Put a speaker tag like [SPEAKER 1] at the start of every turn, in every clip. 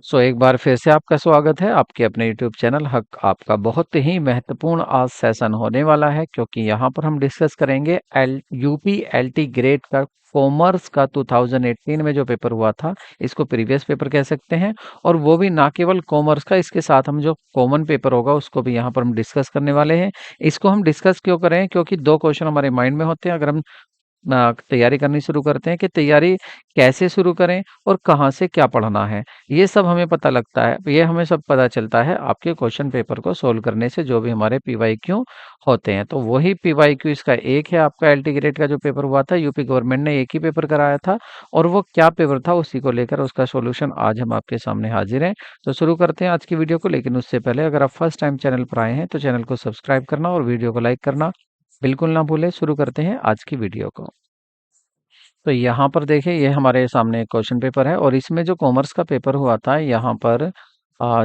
[SPEAKER 1] एक बार फिर से आपका स्वागत है आपके अपने यूट्यूब चैनल हक। आपका बहुत ही महत्वपूर्ण आज सेशन होने वाला है, क्योंकि यहाँ पर हम डिस्कस करेंगे एल यूपी एलटी ग्रेड का कॉमर्स का 2018 में जो पेपर हुआ था। इसको प्रीवियस पेपर कह सकते हैं। और वो भी ना केवल कॉमर्स का, इसके साथ हम जो कॉमन पेपर होगा उसको भी यहाँ पर हम डिस्कस करने वाले हैं। इसको हम डिस्कस क्यों करें? क्योंकि दो क्वेश्चन हमारे माइंड में होते हैं। अगर हम तैयारी करनी शुरू करते हैं कि तैयारी कैसे शुरू करें और कहाँ से क्या पढ़ना है, ये सब हमें पता लगता है। ये हमें सब पता चलता है आपके क्वेश्चन पेपर को सोल्व करने से, जो भी हमारे पीवाईक्यू होते हैं। तो वही पीवाईक्यू इसका एक है। आपका एलटी ग्रेड का जो पेपर हुआ था, यूपी गवर्नमेंट ने एक ही पेपर कराया था, और वो क्या पेपर था उसी को लेकर उसका सॉल्यूशन आज हम आपके सामने हाजिर हैं। तो शुरू करते हैं आज की वीडियो को। लेकिन उससे पहले अगर आप फर्स्ट टाइम चैनल पर आए हैं तो चैनल को सब्सक्राइब करना और वीडियो को लाइक करना बिल्कुल ना भूलें। शुरू करते हैं आज की वीडियो को। तो यहाँ पर देखिए, ये हमारे सामने एक क्वेश्चन पेपर है, और इसमें जो कॉमर्स का पेपर हुआ था यहाँ पर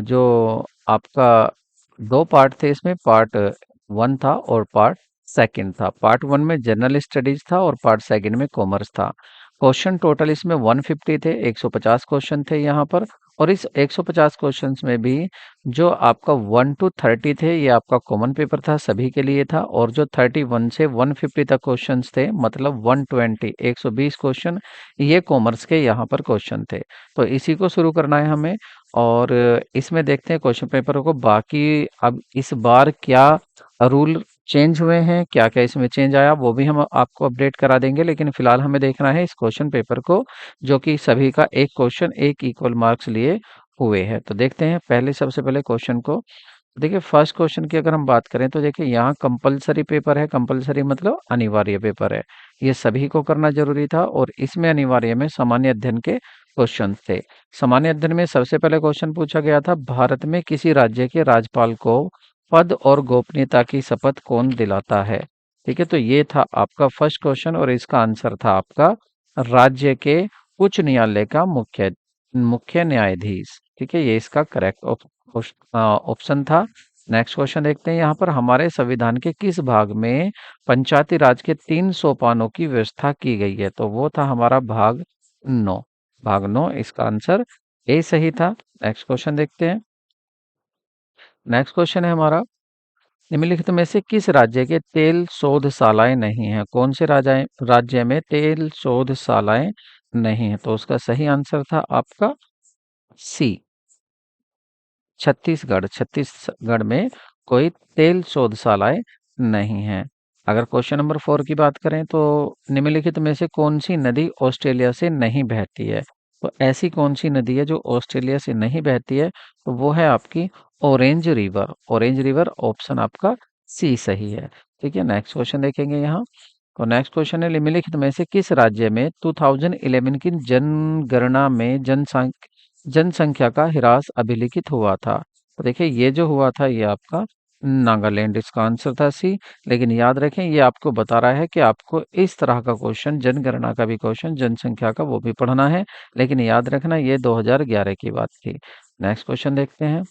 [SPEAKER 1] जो आपका दो पार्ट थे। इसमें पार्ट वन था और पार्ट सेकंड था। पार्ट वन में जनरल स्टडीज था और पार्ट सेकंड में कॉमर्स था। क्वेश्चन टोटल इसमें 150 थे, 150 क्वेश्चन थे यहाँ पर। और इस 150 क्वेश्चंस में भी जो आपका 1 to 30 थे, ये आपका कॉमन पेपर था, सभी के लिए था। और जो 31 से 150 तक क्वेश्चंस थे, मतलब 120 120 क्वेश्चन, ये कॉमर्स के यहाँ पर क्वेश्चन थे। तो इसी को शुरू करना है हमें। और इसमें देखते हैं क्वेश्चन पेपर को। बाकी अब इस बार क्या रूल चेंज हुए हैं, क्या क्या इसमें चेंज आया, वो भी हम आपको अपडेट करा देंगे। लेकिन फिलहाल हमें देखना है इस क्वेश्चन पेपर को, जो कि सभी का एक क्वेश्चन एक इक्वल मार्क्स लिए हुए हैं। तो देखते हैं पहले, सबसे पहले क्वेश्चन को। देखिए, फर्स्ट क्वेश्चन की अगर हम बात करें तो देखिए, यहाँ कंपलसरी पेपर है। कंपलसरी मतलब अनिवार्य पेपर है, ये सभी को करना जरूरी था। और इसमें अनिवार्य में सामान्य अध्ययन के क्वेश्चन थे। सामान्य अध्ययन में सबसे पहले क्वेश्चन पूछा गया था, भारत में किसी राज्य के राज्यपाल को पद और गोपनीयता की शपथ कौन दिलाता है? ठीक है, तो ये था आपका फर्स्ट क्वेश्चन, और इसका आंसर था आपका राज्य के उच्च न्यायालय का मुख्य मुख्य न्यायाधीश। ठीक है, ये इसका करेक्ट ऑप्शन था। नेक्स्ट क्वेश्चन देखते हैं। यहाँ पर हमारे संविधान के किस भाग में पंचायती राज के 3 सोपानों की व्यवस्था की गई है? तो वो था हमारा भाग 9। भाग 9, इसका आंसर ए सही था। नेक्स्ट क्वेश्चन देखते हैं। नेक्स्ट क्वेश्चन है हमारा, निम्नलिखित में से किस राज्य के तेल शोधशालाएं नहीं हैं? कौन से राज्य में तेल शोधशालाएं नहीं है? तो उसका सही आंसर था आपका सी, छत्तीसगढ़। छत्तीसगढ़ में कोई तेल शोधशालाएं नहीं है। अगर क्वेश्चन नंबर 4 की बात करें तो, निम्नलिखित में से कौन सी नदी ऑस्ट्रेलिया से नहीं बहती है? तो ऐसी कौन सी नदी है जो ऑस्ट्रेलिया से नहीं बहती है? तो वो है आपकी orange river. Orange river, option आपका सी सही है। ठीक है, नेक्स्ट क्वेश्चन देखेंगे यहाँ। तो नेक्स्ट क्वेश्चन है, निम्नलिखित में से किस राज्य में 2011 की जनगणना में जनसंख्या का ह्रास अभिलिखित हुआ था? तो देखिए, ये जो हुआ था ये आपका नागालैंड, इसका आंसर था सी। लेकिन याद रखें, ये आपको बता रहा है कि आपको इस तरह का क्वेश्चन, जनगणना का भी क्वेश्चन, जनसंख्या का, वो भी पढ़ना है। लेकिन याद रखना, ये 2011 की बात थी। नेक्स्ट क्वेश्चन देखते हैं।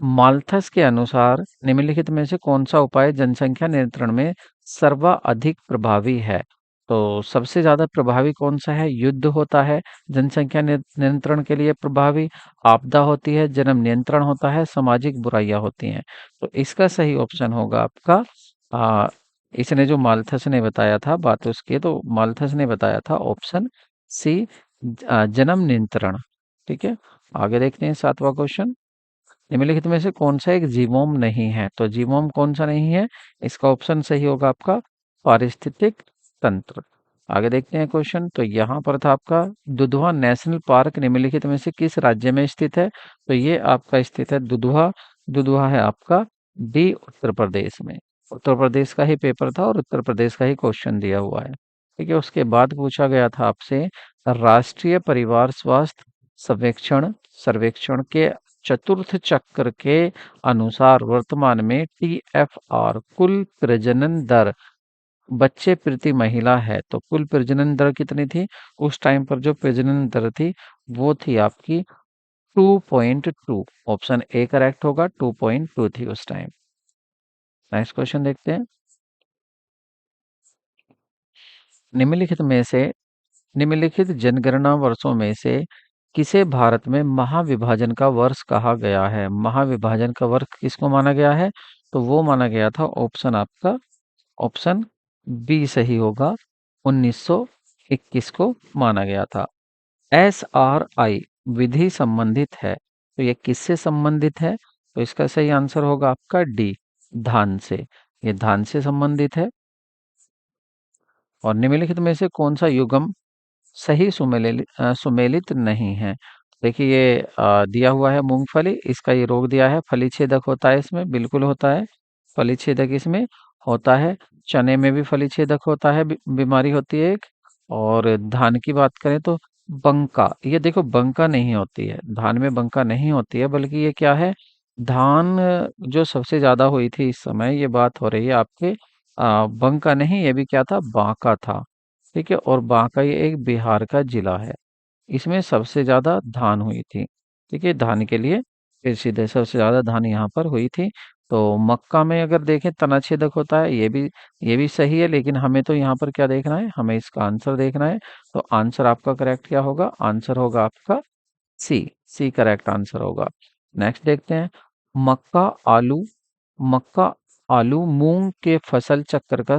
[SPEAKER 1] माल्थस के अनुसार निम्नलिखित में से कौन सा उपाय जनसंख्या नियंत्रण में सर्वाधिक प्रभावी है? तो सबसे ज्यादा प्रभावी कौन सा है? युद्ध होता है जनसंख्या नियंत्रण के लिए प्रभावी, आपदा होती है, जन्म नियंत्रण होता है, सामाजिक बुराइयां होती हैं। तो इसका सही ऑप्शन होगा आपका आ, इसने जो माल्थस ने बताया था बात उसकी, तो माल्थस ने बताया था ऑप्शन सी, जन्म नियंत्रण। ठीक है, आगे देखते हैं 7वां क्वेश्चन। निम्नलिखित में से कौन सा एक जीवोम नहीं है? तो जीवोम कौन सा नहीं है? इसका ऑप्शन सही होगा आपका पारिस्थितिक तंत्र। आगे देखते हैं क्वेश्चन। तो यहाँ पर था आपका दुधवा नेशनल पार्क निम्नलिखित में से किस राज्य में स्थित है? तो ये आपका स्थित है दुधवा। दुधवा है आपका डी, उत्तर प्रदेश में। उत्तर प्रदेश का ही पेपर था और उत्तर प्रदेश का ही क्वेश्चन दिया हुआ है। ठीक है, उसके बाद पूछा गया था आपसे, राष्ट्रीय परिवार स्वास्थ्य सर्वेक्षण सर्वेक्षण के चतुर्थ चक्र के अनुसार वर्तमान में टीएफआर कुल प्रजनन दर बच्चे प्रति महिला है। तो कुल प्रजनन दर कितनी थी उस टाइम पर? जो प्रजनन दर थी वो थी आपकी 2.2। ऑप्शन ए करेक्ट होगा, 2.2 थी उस टाइम। नेक्स्ट क्वेश्चन देखते हैं। निम्नलिखित में से निम्नलिखित जनगणना वर्षों में से किसे भारत में महाविभाजन का वर्ष कहा गया है? महाविभाजन का वर्ष किसको माना गया है? तो वो माना गया था ऑप्शन आपका, ऑप्शन बी सही होगा, 1921 को माना गया था। SRI विधि संबंधित है, तो ये किससे संबंधित है? तो इसका सही आंसर होगा आपका डी, धान से। ये धान से संबंधित है। और निम्नलिखित में से कौन सा युग्म सही सुमेलित नहीं है? देखिए ये दिया हुआ है मूंगफली, इसका ये रोग दिया है, फली छेदक होता है इसमें, बिल्कुल होता है फली छेदक इसमें होता है। चने में भी फली छेदक होता है, बीमारी होती है एक। और धान की बात करें तो बंका, ये देखो बंका नहीं होती है धान में, बंका नहीं होती है, बल्कि ये क्या है, धान जो सबसे ज्यादा हुई थी इस समय, ये बात हो रही है आपके बंका नहीं, ये भी क्या था, बांका था। ठीक है, और बांका ये एक बिहार का जिला है, इसमें सबसे ज्यादा धान हुई थी। ठीक है, धान के लिए फिर सीधे सबसे ज्यादा धान यहाँ पर हुई थी। तो मक्का में अगर देखें तना छेदक होता है, ये भी सही है, लेकिन हमें तो यहाँ पर क्या देखना है, हमें इसका आंसर देखना है। तो आंसर आपका करेक्ट क्या होगा? आंसर होगा आपका सी, सी करेक्ट आंसर होगा। नेक्स्ट देखते हैं, मक्का आलू, मक्का आलू मूंग के फसल चक्र का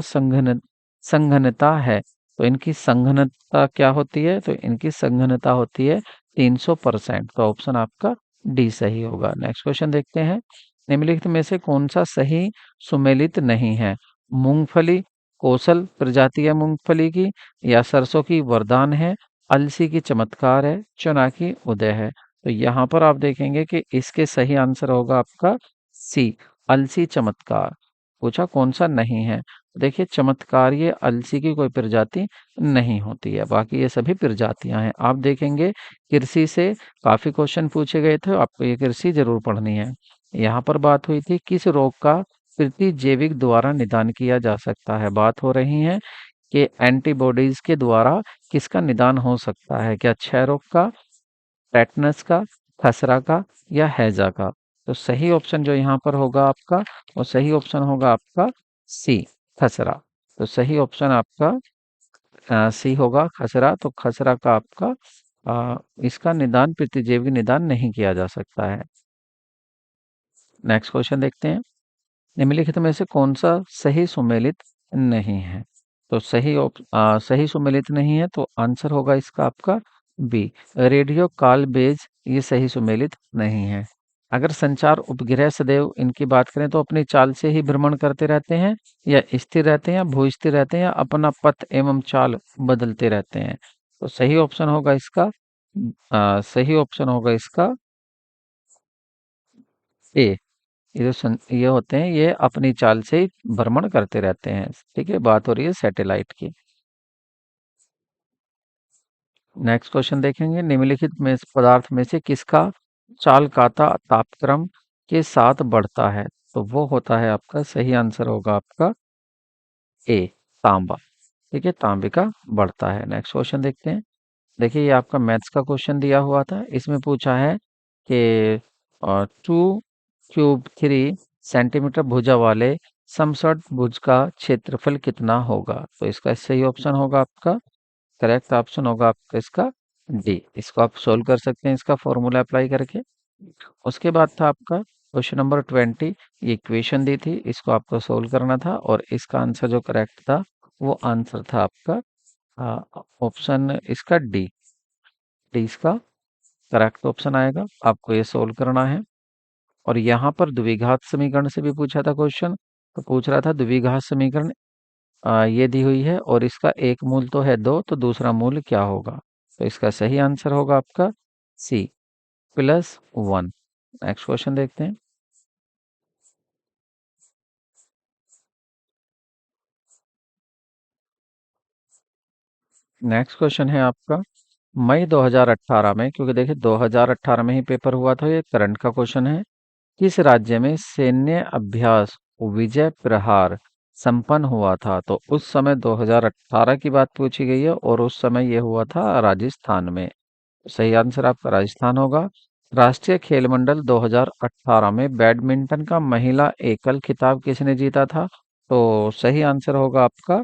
[SPEAKER 1] संघनता है, तो इनकी संघनता क्या होती है? तो इनकी संघनता होती है 300%। तो ऑप्शन आपका डी सही होगा। नेक्स्ट क्वेश्चन देखते हैं, निम्नलिखित में से कौन सा सही सुमेलित नहीं है? मूंगफली कौशल प्रजाति है मूंगफली की, या सरसों की वरदान है, अलसी की चमत्कार है, चना की उदय है। तो यहाँ पर आप देखेंगे कि इसके सही आंसर होगा आपका सी, अलसी चमत्कार। पूछा कौन सा नहीं है? देखिए चमत्कार ये अलसी की कोई प्रजाति नहीं होती है, बाकी ये सभी प्रजातियां हैं। आप देखेंगे कृषि से काफी क्वेश्चन पूछे गए थे, आपको ये कृषि जरूर पढ़नी है। यहाँ पर बात हुई थी किस रोग का प्रतिजैविक द्वारा निदान किया जा सकता है? बात हो रही है कि एंटीबॉडीज के द्वारा किसका निदान हो सकता है? क्या क्षय रोग का, टेटनस का, खसरा का, या हैजा का? तो सही ऑप्शन जो यहाँ पर होगा आपका, वो सही ऑप्शन होगा आपका सी, खसरा। तो सही ऑप्शन आपका सी होगा, खसरा। तो खसरा का आपका इसका निदान प्रतिजैविक निदान नहीं किया जा सकता है। नेक्स्ट क्वेश्चन देखते हैं, निम्नलिखित में से कौन सा सही सुमेलित नहीं है? तो सही सुमेलित नहीं है, तो आंसर होगा इसका आपका बी, रेडियो कॉल बेज, ये सही सुमेलित नहीं है। अगर संचार उपग्रह सदैव इनकी बात करें तो अपनी चाल से ही भ्रमण करते रहते हैं, या स्थिर रहते हैं, या भू-स्थिर रहते हैं, या अपना पथ एवं चाल बदलते रहते हैं? तो सही ऑप्शन होगा इसका सही ऑप्शन होगा इसका ए। ये होते हैं, ये अपनी चाल से ही भ्रमण करते रहते हैं। ठीक है, बात हो रही है सैटेलाइट की। नेक्स्ट क्वेश्चन देखेंगे, निम्नलिखित में पदार्थ में से किसका चालकता तापक्रम के साथ बढ़ता है? तो वो होता है आपका, सही आंसर होगा आपका ए, तांबा। ठीक है, तांबे का बढ़ता है। नेक्स्ट क्वेश्चन देखते हैं, देखिए ये आपका मैथ्स का क्वेश्चन दिया हुआ था, इसमें पूछा है कि 2³ 3 सेंटीमीटर भुजा वाले समषट भुज का क्षेत्रफल कितना होगा? तो इसका सही ऑप्शन होगा आपका, करेक्ट ऑप्शन होगा आपका इसका डी। इसको आप सोल्व कर सकते हैं इसका फॉर्मूला अप्लाई करके। उसके बाद था आपका क्वेश्चन नंबर 20, ये इक्वेशन दी थी, इसको आपको सोल्व करना था, और इसका आंसर जो करेक्ट था वो आंसर था आपका ऑप्शन इसका डी, डी इसका करेक्ट ऑप्शन आएगा। आपको ये सोल्व करना है। और यहाँ पर द्विघात समीकरण से भी पूछा था क्वेश्चन, तो पूछ रहा था द्विघात समीकरण ये दी हुई है, और इसका एक मूल तो है 2, तो दूसरा मूल क्या होगा? तो इसका सही आंसर होगा आपका सी, +1। नेक्स्ट क्वेश्चन देखते हैं, नेक्स्ट क्वेश्चन है आपका मई 2018 में, क्योंकि देखिए 2018 में ही पेपर हुआ था, ये करंट का क्वेश्चन है। किस राज्य में सैन्य अभ्यास विजय प्रहार संपन्न हुआ था? तो उस समय 2018 की बात पूछी गई है, और उस समय ये हुआ था राजस्थान में। सही आंसर आपका राजस्थान होगा। राष्ट्रीय खेल मंडल 2018 में बैडमिंटन का महिला एकल खिताब किसने जीता था? तो सही आंसर होगा आपका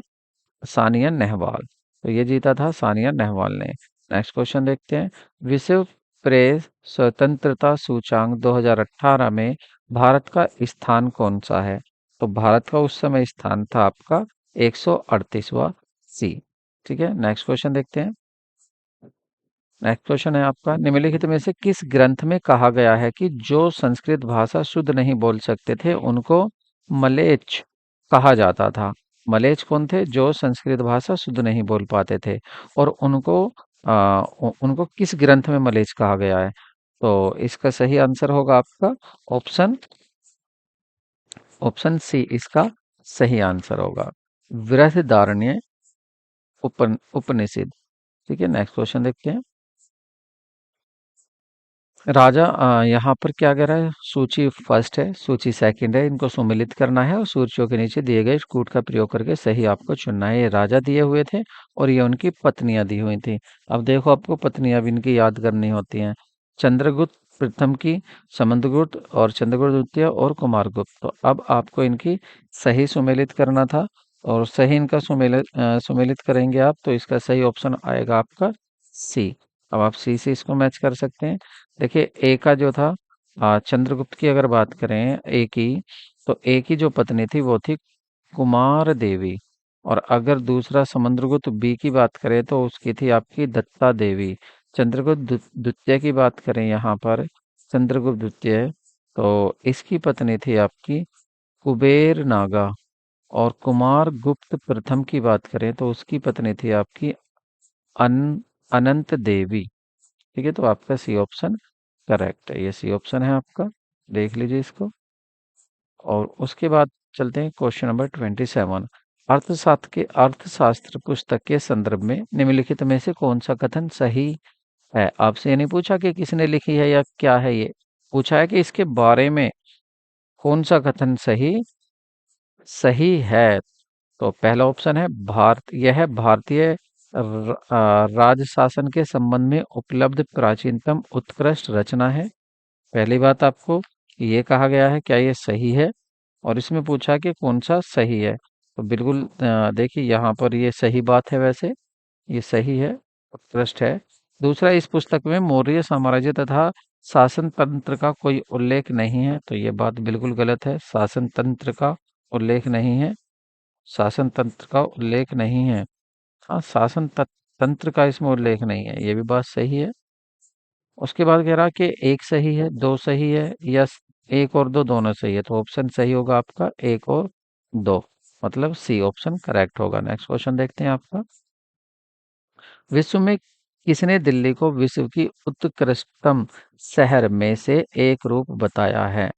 [SPEAKER 1] सानिया नेहवाल। तो ये जीता था सानिया नेहवाल ने। नेक्स्ट क्वेश्चन देखते हैं, विश्व प्रेस स्वतंत्रता सूचांक 2018 में भारत का स्थान कौन सा है? तो भारत का उस समय स्थान था आपका 138वां सी। ठीक है, नेक्स्ट क्वेश्चन देखते हैं। नेक्स्ट क्वेश्चन है आपका, निम्नलिखित में से किस ग्रंथ में कहा गया है कि जो संस्कृत भाषा शुद्ध नहीं बोल सकते थे उनको मलेच्छ कहा जाता था? मलेच्छ कौन थे? जो संस्कृत भाषा शुद्ध नहीं बोल पाते थे। और उनको किस ग्रंथ में मलेच्छ कहा गया है? तो इसका सही आंसर होगा आपका ऑप्शन ऑप्शन सी इसका सही आंसर होगा, बृहदारण्य उपनिषद। ठीक है, नेक्स्ट क्वेश्चन देखते हैं। राजा यहाँ पर क्या कह रहा है? सूची फर्स्ट है, सूची सेकंड है, इनको सम्मिलित करना है और सूचियों के नीचे दिए गए कूट का प्रयोग करके सही आपको चुनना है। ये राजा दिए हुए थे और ये उनकी पत्नियां दी हुई थी। अब देखो, आपको पत्नियां भी इनकी याद करनी होती हैं। चंद्रगुप्त प्रथम की, समुद्रगुप्त और चंद्रगुप्त द्वितीय और कुमारगुप्त। तो अब आपको इनकी सही सुमेलित करना था और सही इनका सुमेलित करेंगे आप, तो इसका सही ऑप्शन आएगा आपका सी। अब आप सी से इसको मैच कर सकते हैं। देखिए, ए का जो था, चंद्रगुप्त की अगर बात करें ए की, तो ए की जो पत्नी थी वो थी कुमार देवी। और अगर दूसरा समुद्रगुप्त बी की बात करें तो उसकी थी आपकी दत्ता देवी। चंद्रगुप्त द्वितीय की बात करें यहाँ पर, चंद्रगुप्त द्वितीय, तो इसकी पत्नी थी आपकी कुबेर नागा। और कुमार गुप्त प्रथम की बात करें तो उसकी पत्नी थी आपकी अन अनंत देवी। ठीक है, तो आपका सी ऑप्शन करेक्ट है। ये सी ऑप्शन है आपका, देख लीजिए इसको। और उसके बाद चलते हैं क्वेश्चन नंबर 27। अर्थशास्त्र पुस्तक के संदर्भ में निम्नलिखित में से कौन सा कथन सही है? आपसे ये नहीं पूछा कि किसने लिखी है या क्या है, ये पूछा है कि इसके बारे में कौन सा कथन सही सही है। तो पहला ऑप्शन है, यह भारतीय राज शासन के संबंध में उपलब्ध प्राचीनतम उत्कृष्ट रचना है। पहली बात, आपको ये कहा गया है, क्या ये सही है? और इसमें पूछा कि कौन सा सही है। तो बिल्कुल देखिए, यहाँ पर ये सही बात है, वैसे ये सही है, उत्कृष्ट है। दूसरा, इस पुस्तक में मौर्य साम्राज्य तथा शासन तंत्र का कोई उल्लेख नहीं है। तो ये बात बिल्कुल गलत है, शासन तंत्र का उल्लेख नहीं है। शासन तंत्र का उल्लेख नहीं है। हाँ, तंत्र का इसमें उल्लेख नहीं है, ये भी बात सही है। उसके बाद कह रहा कि एक सही है, दो सही है, या एक और दो दोनों सही है। तो ऑप्शन सही होगा आपका एक और दो, मतलब सी ऑप्शन करेक्ट होगा। नेक्स्ट क्वेश्चन देखते हैं आपका, विश्व में किसने दिल्ली को विश्व की उत्कृष्टतम शहर में से एक रूप बताया है?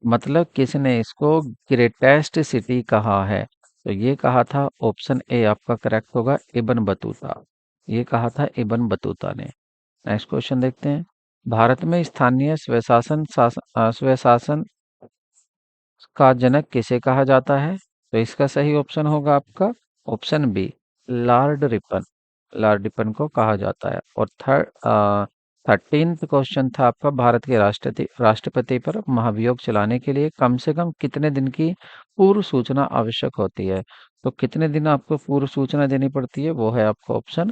[SPEAKER 1] मतलब किसने इसको ग्रेटेस्ट सिटी कहा है? तो ये कहा था, ऑप्शन ए आपका करेक्ट होगा, इब्न बतूता। ये कहा था इब्न बतूता ने। नेक्स्ट क्वेश्चन देखते हैं, भारत में स्थानीय स्वशासन का जनक किसे कहा जाता है? तो इसका सही ऑप्शन होगा आपका option B, Lord Ripon. Lord Ripon को कहा जाता है। और 13th क्वेश्चन था आपका, भारत के राष्ट्रपति पर महाभियोग चलाने के लिए कम से कम कितने दिन की पूर्व सूचना आवश्यक होती है? तो कितने दिन आपको पूर्व सूचना देनी पड़ती है, वो है आपका ऑप्शन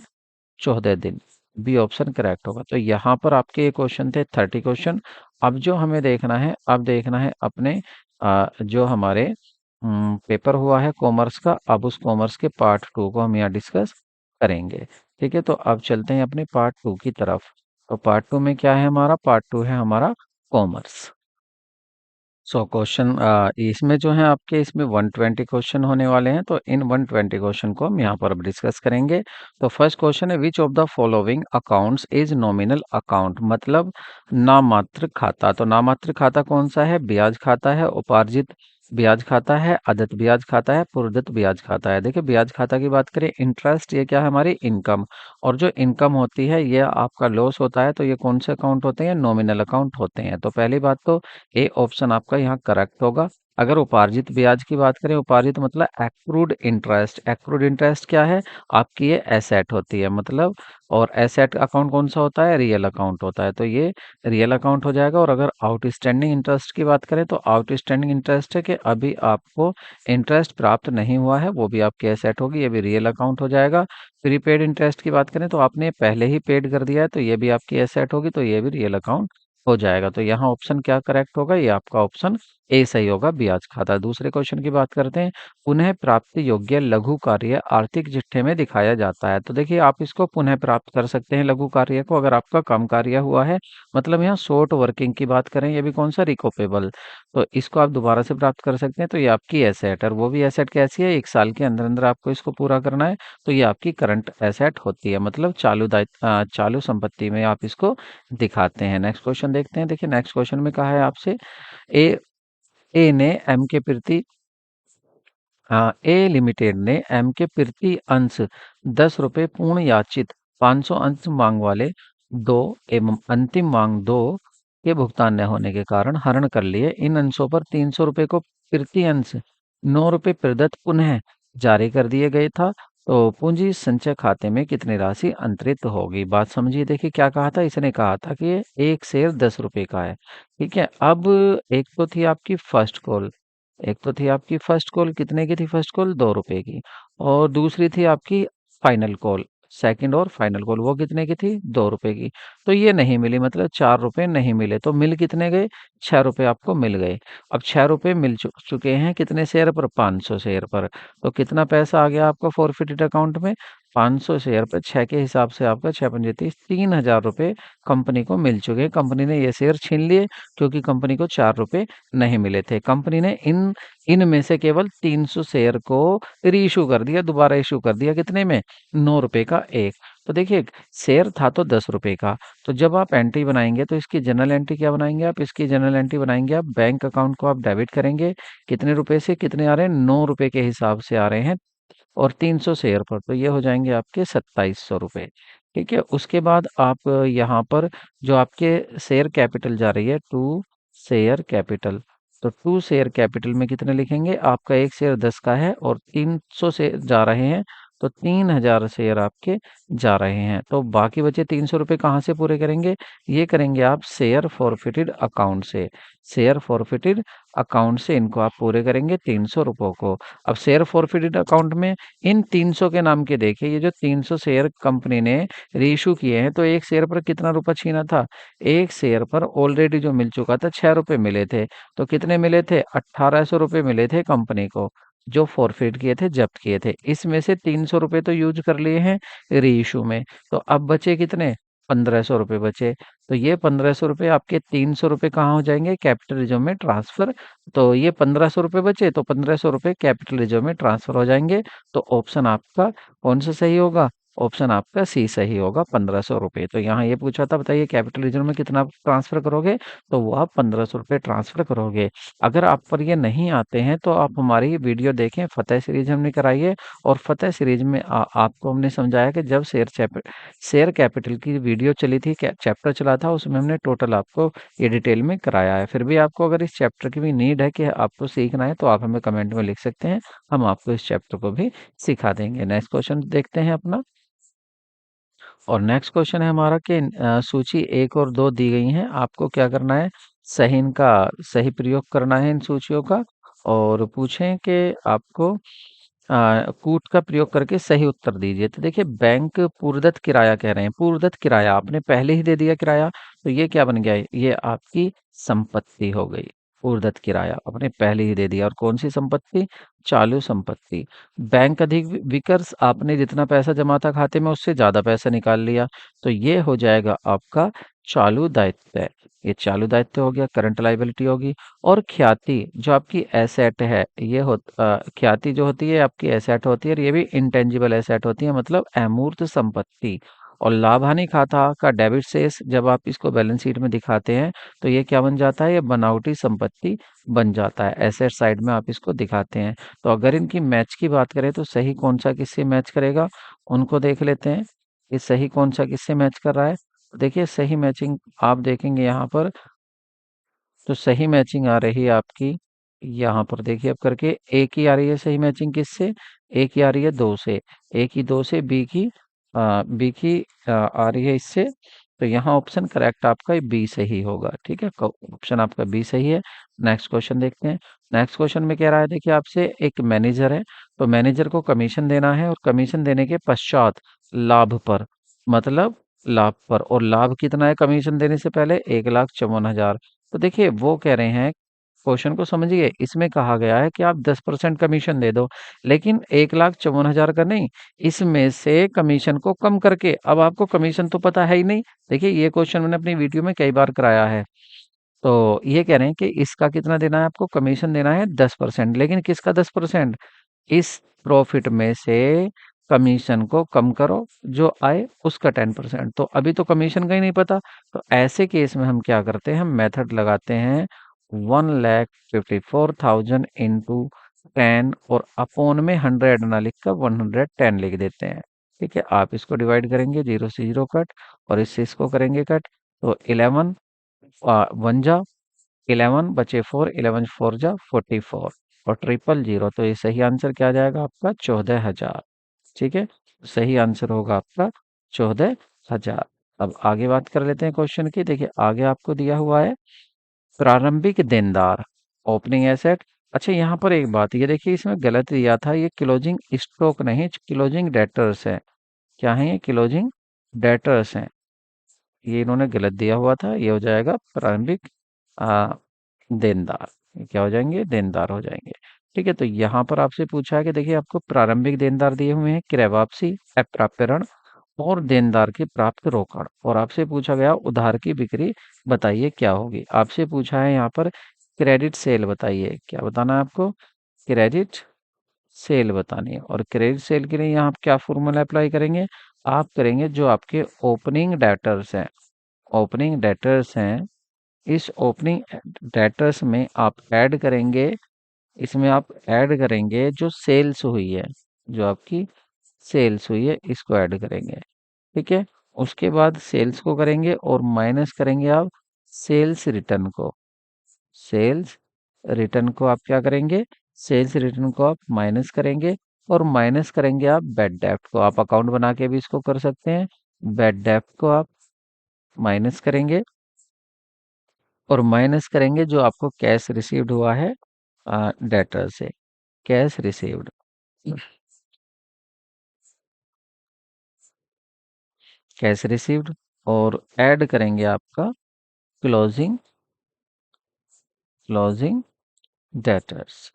[SPEAKER 1] 14 दिन। बी ऑप्शन करेक्ट होगा। तो यहाँ पर आपके ये क्वेश्चन थे 30 क्वेश्चन। अब जो हमें देखना है, अब देखना है अपने जो हमारे पेपर हुआ है कॉमर्स का, अब उस कॉमर्स के पार्ट 2 को हम यहाँ डिस्कस करेंगे। ठीक है, तो अब चलते हैं अपने पार्ट 2 की तरफ। तो पार्ट 2 में क्या है हमारा? पार्ट 2 है हमारा कॉमर्स। सो क्वेश्चन इसमें जो है आपके, इसमें 120 क्वेश्चन होने वाले हैं। तो इन 120 क्वेश्चन को हम यहाँ पर अब डिस्कस करेंगे। तो फर्स्ट क्वेश्चन है, which of the following accounts is nominal account? मतलब नामात्र खाता। तो नामात्र खाता कौन सा है? ब्याज खाता है, उपार्जित ब्याज खाता है, आदत ब्याज खाता है, पूर्वदत्त ब्याज खाता है। देखिए, ब्याज खाता की बात करें, इंटरेस्ट, ये क्या है हमारी इनकम। और जो इनकम होती है ये आपका लॉस होता है, तो ये कौन से अकाउंट होते हैं? नॉमिनल अकाउंट होते हैं। तो पहली बात तो ए ऑप्शन आपका यहाँ करेक्ट होगा। अगर उपार्जित ब्याज की बात करें, उपार्जित मतलब एक्रूड इंटरेस्ट। एक्रूड इंटरेस्ट क्या है? आपकी ये एसेट होती है मतलब, और एसेट अकाउंट कौन सा होता है? रियल अकाउंट होता है, तो ये रियल अकाउंट हो जाएगा। और अगर आउटस्टैंडिंग इंटरेस्ट की बात करें, तो आउटस्टैंडिंग इंटरेस्ट है कि अभी आपको इंटरेस्ट प्राप्त नहीं हुआ है, वो भी आपकी एसेट होगी, ये भी रियल अकाउंट हो जाएगा। प्रीपेड इंटरेस्ट की बात करें, तो आपने पहले ही पेड कर दिया है, तो ये भी आपकी एसेट होगी, तो ये भी रियल अकाउंट हो जाएगा। तो यहाँ ऑप्शन क्या करेक्ट होगा? ये आपका ऑप्शन ए सही होगा, ब्याज खाता। दूसरे क्वेश्चन की बात करते हैं। पुनः प्राप्ति योग्य लघु कार्य आर्थिक चिट्ठे में दिखाया जाता है। तो देखिए, आप इसको पुनः प्राप्त कर सकते हैं लघु कार्य को, अगर आपका कम कार्य हुआ है, मतलब यहाँ शॉर्ट वर्किंग की बात करें, ये भी कौन सा? रिकोपेबल। तो इसको आप दोबारा से प्राप्त कर सकते हैं, तो ये आपकी एसेट है। और वो भी एसेट कैसी है? 1 साल के अंदर अंदर आपको इसको पूरा करना है, तो ये आपकी करंट एसेट होती है, मतलब चालू संपत्ति में आप इसको दिखाते हैं। नेक्स्ट क्वेश्चन देखते हैं। देखिए, नेक्स्ट क्वेश्चन में कहा है आपसे, ए ए ने एम के प्रति ए लिमिटेड ने एम के प्रति अंश 10 रुपए पूर्ण याचित 500 अंश मांग वाले दो एवं अंतिम मांग दो के भुगतान न होने के कारण हरण कर लिए। इन अंशों पर 300 रुपए को प्रति अंश 9 रुपए प्रदत्त पुनः जारी कर दिए गए था। तो पूंजी संचय खाते में कितनी राशि अंतरित होगी? बात समझिए। देखिए क्या कहा था, इसने कहा था कि एक शेयर 10 रुपए का है। ठीक है, अब एक तो थी आपकी फर्स्ट कॉल, एक तो थी आपकी फर्स्ट कॉल, कितने की थी फर्स्ट कॉल? 2 रुपए की। और दूसरी थी आपकी फाइनल कॉल, सेकंड और फाइनल कॉल, वो कितने की थी? 2 रुपए की। तो ये नहीं मिली, मतलब 4 रुपए नहीं मिले, तो मिल कितने गए? 6 रुपए आपको मिल गए। अब 6 रुपए मिल चुके हैं कितने शेयर पर? 500 शेयर पर। तो कितना पैसा आ गया आपका फॉरफिटेड अकाउंट में? 500 शेयर पर 6 के हिसाब से आपका 6 × 5 = 30, 3,000 रुपए कंपनी को मिल चुके हैं। कंपनी ने ये शेयर छीन लिए, क्योंकि कंपनी को 4 रुपए नहीं मिले थे। कंपनी ने इनमें से केवल 300 शेयर को रीइश्यू कर दिया, दोबारा इश्यू कर दिया, कितने में? 9 रुपए का एक। तो देखिए, शेयर था तो 10 रुपए का। तो जब आप एंट्री बनाएंगे, तो इसकी जनरल एंट्री क्या बनाएंगे आप? इसकी जनरल एंट्री बनाएंगे आप, बैंक अकाउंट को आप डेबिट करेंगे। कितने रुपए से कितने आ रहे हैं? 9 रुपए के हिसाब से आ रहे हैं, और 300 शेयर पर, तो ये हो जाएंगे आपके 2700 रुपए। ठीक है, उसके बाद आप यहाँ पर जो आपके शेयर कैपिटल जा रही है, टू शेयर कैपिटल, तो टू शेयर कैपिटल में कितने लिखेंगे? आपका एक शेयर 10 का है और 300 से जा रहे हैं, तो 3,000 शेयर आपके जा रहे हैं। तो बाकी बचे 300 रुपए कहाँ से पूरे करेंगे? ये करेंगे आप शेयर फॉरफिटेड अकाउंट से। शेयर फॉरफिटेड अकाउंट से इनको आप पूरे करेंगे 300 रुपयों को। अब शेयर फॉरफिटेड अकाउंट में इन 300 के नाम के देखिए, ये जो 300 शेयर कंपनी ने रीइश्यू किए हैं, तो एक शेयर पर कितना रुपया छीना था? एक शेयर पर ऑलरेडी जो मिल चुका था, 6 रुपए मिले थे। तो कितने मिले थे? 1800 रुपए मिले थे कंपनी को, जो फॉरफिट किए थे, जब्त किए थे। इसमें से 300 रुपए तो यूज कर लिए हैं रीइश्यू में, तो अब बचे कितने? 1500 रुपए बचे। तो ये 1500 रुपए आपके 300 रुपए कहाँ हो जाएंगे? कैपिटल रिजर्व में ट्रांसफर। तो ये 1500 रुपए बचे, तो 1500 रुपए कैपिटल रिजर्व में ट्रांसफर हो जाएंगे। तो ऑप्शन आपका कौन सा सही होगा? ऑप्शन आपका सी सही होगा, 1500 रुपए। तो यहाँ ये पूछा था, बताइए कैपिटल रिजर्व में कितना ट्रांसफर करोगे? तो वो आप 1500 रुपए ट्रांसफर करोगे। अगर आप पर ये नहीं आते हैं, तो आप हमारी वीडियो देखें, फतेह सीरीज हमने कराई है, और फतेह सीरीज में आपको हमने समझाया कि जब शेयर कैपिटल की वीडियो चली थी, चैप्टर चला था, उसमें हमने टोटल आपको ये डिटेल में कराया है। फिर भी आपको अगर इस चैप्टर की भी नीड है कि आपको सीखना है, तो आप हमें कमेंट में लिख सकते हैं, हम आपको इस चैप्टर को भी सिखा देंगे। नेक्स्ट क्वेश्चन देखते हैं अपना। और नेक्स्ट क्वेश्चन है हमारा कि सूची 1 और 2 दी गई हैं, आपको क्या करना है? सही इनका सही प्रयोग करना है इन सूचियों का, और पूछें कि आपको कूट का प्रयोग करके सही उत्तर दीजिए। तो देखिए, बैंक पूर्वदत्त किराया कह रहे हैं, पूर्वदत्त किराया आपने पहले ही दे दिया किराया, तो ये क्या बन गया? ये आपकी संपत्ति हो गई। पूर्वदत्त किराया आपने पहले ही दे दिया, और कौन सी संपत्ति? चालू संपत्ति। बैंक अधिक विकर्ष, आपने जितना पैसा जमा था खाते में, उससे ज्यादा पैसा निकाल लिया, तो ये हो जाएगा आपका चालू दायित्व। ये चालू दायित्व हो गया, करंट लायबिलिटी होगी। और ख्याति जो आपकी एसेट है, ख्याति जो होती है आपकी एसेट होती है, और ये भी इंटेंजिबल एसेट होती है, मतलब अमूर्त संपत्ति। और लाभ हानि खाता का डेबिट शेष जब आप इसको बैलेंस शीट में दिखाते हैं, तो ये क्या बन जाता है? ये बनावटी संपत्ति बन जाता है, एसेट साइड में आप इसको दिखाते हैं। तो अगर इनकी मैच की बात करें, तो सही कौन सा किससे मैच करेगा, उनको देख लेते हैं कि सही कौन सा किससे मैच कर रहा है। देखिए, सही मैचिंग आप देखेंगे यहाँ पर, तो सही मैचिंग आ रही है आपकी यहाँ पर देखिए अब करके ए की आ रही है सही मैचिंग किससे, ए की आ रही है 2 से, ए की 2 से बी की आ रही है इससे, तो यहाँ ऑप्शन करेक्ट आपका बी सही होगा। ठीक है, ऑप्शन आपका बी सही है। नेक्स्ट क्वेश्चन देखते हैं। नेक्स्ट क्वेश्चन में कह रहा है देखिए आपसे, एक मैनेजर है, तो मैनेजर को कमीशन देना है और कमीशन देने के पश्चात लाभ पर, मतलब लाभ पर, और लाभ कितना है कमीशन देने से पहले, 1,54,000। तो देखिए वो कह रहे हैं, क्वेश्चन को समझिए, इसमें कहा गया है कि आप 10% कमीशन दे दो, लेकिन 1,54,000 का नहीं, इसमें से कमीशन को कम करके, अब आपको कमीशन तो पता है ही नहीं। देखिए ये क्वेश्चन मैंने अपनी वीडियो में कई बार कराया है। तो ये कह रहे हैं कि इसका कितना देना है आपको, कमीशन देना है 10%, लेकिन किसका 10%, इस प्रॉफिट में से कमीशन को कम करो, जो आए उसका 10%। तो अभी तो कमीशन का ही नहीं पता, तो ऐसे केस में हम क्या करते हैं, हम मेथड लगाते हैं 1,54,000 इंटू 10 और अपॉन में 100 ना लिख कर 110 लिख देते हैं। ठीक है, आप इसको डिवाइड करेंगे, 0 से 0 कट, और इससे इसको करेंगे कट, तो 11 वन जा 11 बचे 4, 11 4 जा 44, और 000, तो ये सही आंसर क्या आ जाएगा आपका, 14,000। ठीक है, सही आंसर होगा आपका 14,000। अब आगे बात कर लेते हैं क्वेश्चन की। देखिए आगे आपको दिया हुआ है प्रारंभिक देनदार, ओपनिंग एसेट। अच्छा यहाँ पर एक बात, ये देखिए इसमें गलत दिया था, ये क्लोजिंग स्टॉक नहीं, क्लोजिंग डेटर्स है। क्या है ये, क्लोजिंग डेटर्स हैं, ये इन्होंने गलत दिया हुआ था। ये हो जाएगा प्रारंभिक आ, देनदार, ये क्या हो जाएंगे, देनदार हो जाएंगे। ठीक है, तो यहाँ पर आपसे पूछा है कि देखिए आपको प्रारंभिक देनदार दिए हुए हैं, क्रय वापसी, अप्राप्य ऋण और देनदार की प्राप्त रोकड़, और आपसे पूछा गया उधार की बिक्री बताइए क्या होगी। आपसे पूछा है यहाँ पर क्रेडिट सेल बताइए, क्या बताना है आपको, क्रेडिट सेल बतानी है। और क्रेडिट सेल के लिए यहाँ आप क्या फॉर्मूला अप्लाई करेंगे, आप करेंगे जो आपके ओपनिंग डेटर्स हैं, ओपनिंग डेटर्स हैं, इस ओपनिंग डेटर्स में आप ऐड करेंगे, इसमें आप ऐड करेंगे जो सेल्स हुई है, जो आपकी सेल्स हुई है इसको ऐड करेंगे। ठीक है, उसके बाद सेल्स को करेंगे और माइनस करेंगे आप सेल्स रिटर्न को, सेल्स रिटर्न को आप क्या करेंगे, सेल्स रिटर्न को आप माइनस करेंगे, और माइनस करेंगे आप बैड डेप्ट को, आप अकाउंट बना के भी इसको कर सकते हैं। बैड डेप्ट को आप माइनस करेंगे, और माइनस करेंगे जो आपको कैश रिसीव्ड हुआ है डेटर से, कैश रिसीव्ड, कैश रिसीव्ड, और ऐड करेंगे आपका क्लोजिंग, क्लोजिंग डेटर्स।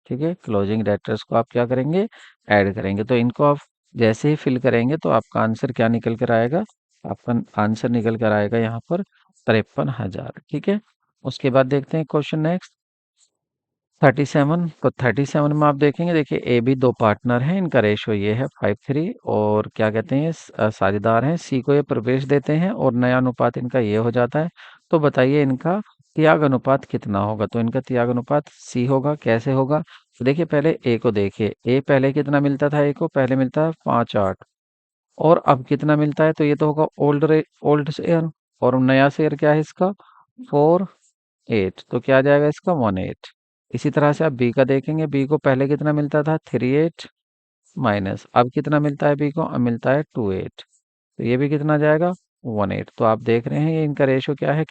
[SPEAKER 1] ठीक है, क्लोजिंग डेटर्स को आप क्या करेंगे, ऐड करेंगे। तो इनको आप जैसे ही फिल करेंगे तो आपका आंसर क्या निकल कर आएगा, आपका आंसर निकल कर आएगा यहाँ पर 53,000। ठीक है, उसके बाद देखते हैं क्वेश्चन नेक्स्ट 37। तो 37 में आप देखेंगे, देखिए ए बी दो पार्टनर हैं, इनका रेशो ये है 5:3, और क्या कहते हैं साझेदार हैं, सी को ये प्रवेश देते हैं और नया अनुपात इनका ये हो जाता है। तो बताइए इनका त्याग अनुपात कितना होगा, तो इनका त्याग अनुपात सी होगा। कैसे होगा, तो देखिए पहले ए को देखिए, ए पहले कितना मिलता था, ए को पहले मिलता है 5/8, और अब कितना मिलता है, तो ये तो होगा ओल्ड शेयर, और नया शेयर क्या है इसका 4/8, तो क्या आ जाएगा इसका 1/8। इसी तरह से आप बी का देखेंगे, बी को पहले कितना मिलता था 3/8 माइनस, अब कितना मिलता है बी को, अब मिलता है 2/8, तो ये भी कितना आ जाएगा 1/8। तो आप देख रहे हैं ये इनका रेशो क्या है,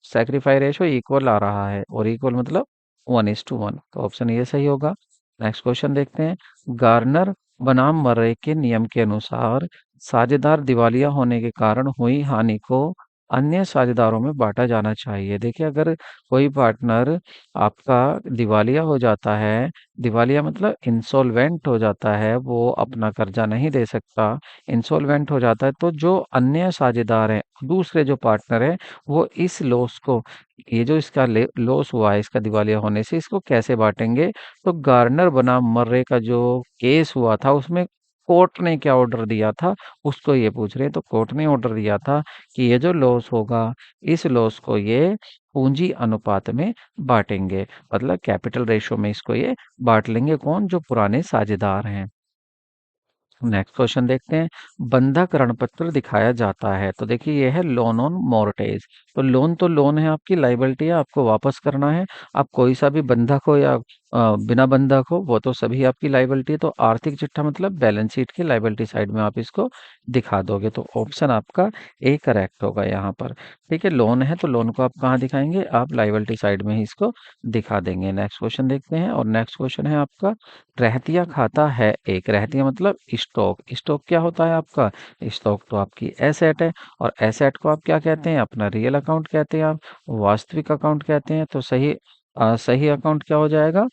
[SPEAKER 1] सैक्रिफाई रेशो इक्वल आ रहा है, और इक्वल मतलब 1:1, तो ऑप्शन ये सही होगा। नेक्स्ट क्वेश्चन देखते हैं। गार्नर बनाम मर्रे के नियम के अनुसार साझेदार दिवालिया होने के कारण हुई हानि को अन्य साझेदारों में बांटा जाना चाहिए। देखिए अगर कोई पार्टनर आपका दिवालिया हो जाता है, दिवालिया मतलब इंसॉल्वेंट हो जाता है, वो अपना कर्जा नहीं दे सकता, इंसॉल्वेंट हो जाता है, तो जो अन्य साझेदार हैं, दूसरे जो पार्टनर हैं, वो इस लॉस को, ये जो इसका लॉस हुआ है इसका दिवालिया होने से, इसको कैसे बांटेंगे। तो गार्नर बनाम मर्रे का जो केस हुआ था उसमें कोर्ट ने क्या ऑर्डर दिया था, उसको ये पूछ रहे हैं। तो कोर्ट ने ऑर्डर दिया था कि ये जो लॉस होगा, इस लॉस को ये पूंजी अनुपात में बांटेंगे, मतलब कैपिटल रेशो में इसको ये बांट लेंगे, कौन, जो पुराने साझेदार हैं। नेक्स्ट क्वेश्चन देखते हैं। बंधक ऋण पत्र दिखाया जाता है, तो देखिए ये है लोन ऑन मॉर्टेज। तो लोन है, आपकी लाइबिलिटी है, आपको वापस करना है। आप कोई सा भी बंधक हो या बिना बंधक हो, वो तो सभी आपकी लाइबिलिटी है। तो आर्थिक चिट्ठा मतलब बैलेंस शीट की लाइबिलिटी साइड में आप इसको दिखा दोगे, तो ऑप्शन आपका ए करेक्ट होगा यहाँ पर। ठीक है, लोन है तो लोन को आप कहाँ दिखाएंगे, आप लाइबिलिटी साइड में ही इसको दिखा देंगे। नेक्स्ट क्वेश्चन देखते हैं, और नेक्स्ट क्वेश्चन है आपका रहतिया खाता है एक। रहतिया मतलब स्टॉक। स्टॉक क्या होता है आपका, स्टॉक तो आपकी एसेट है, और एसेट को आप क्या कहते हैं, अपना रियल अकाउंट कहते हैं, आप वास्तविक अकाउंट कहते हैं। तो सही अकाउंट क्या हो जाएगा,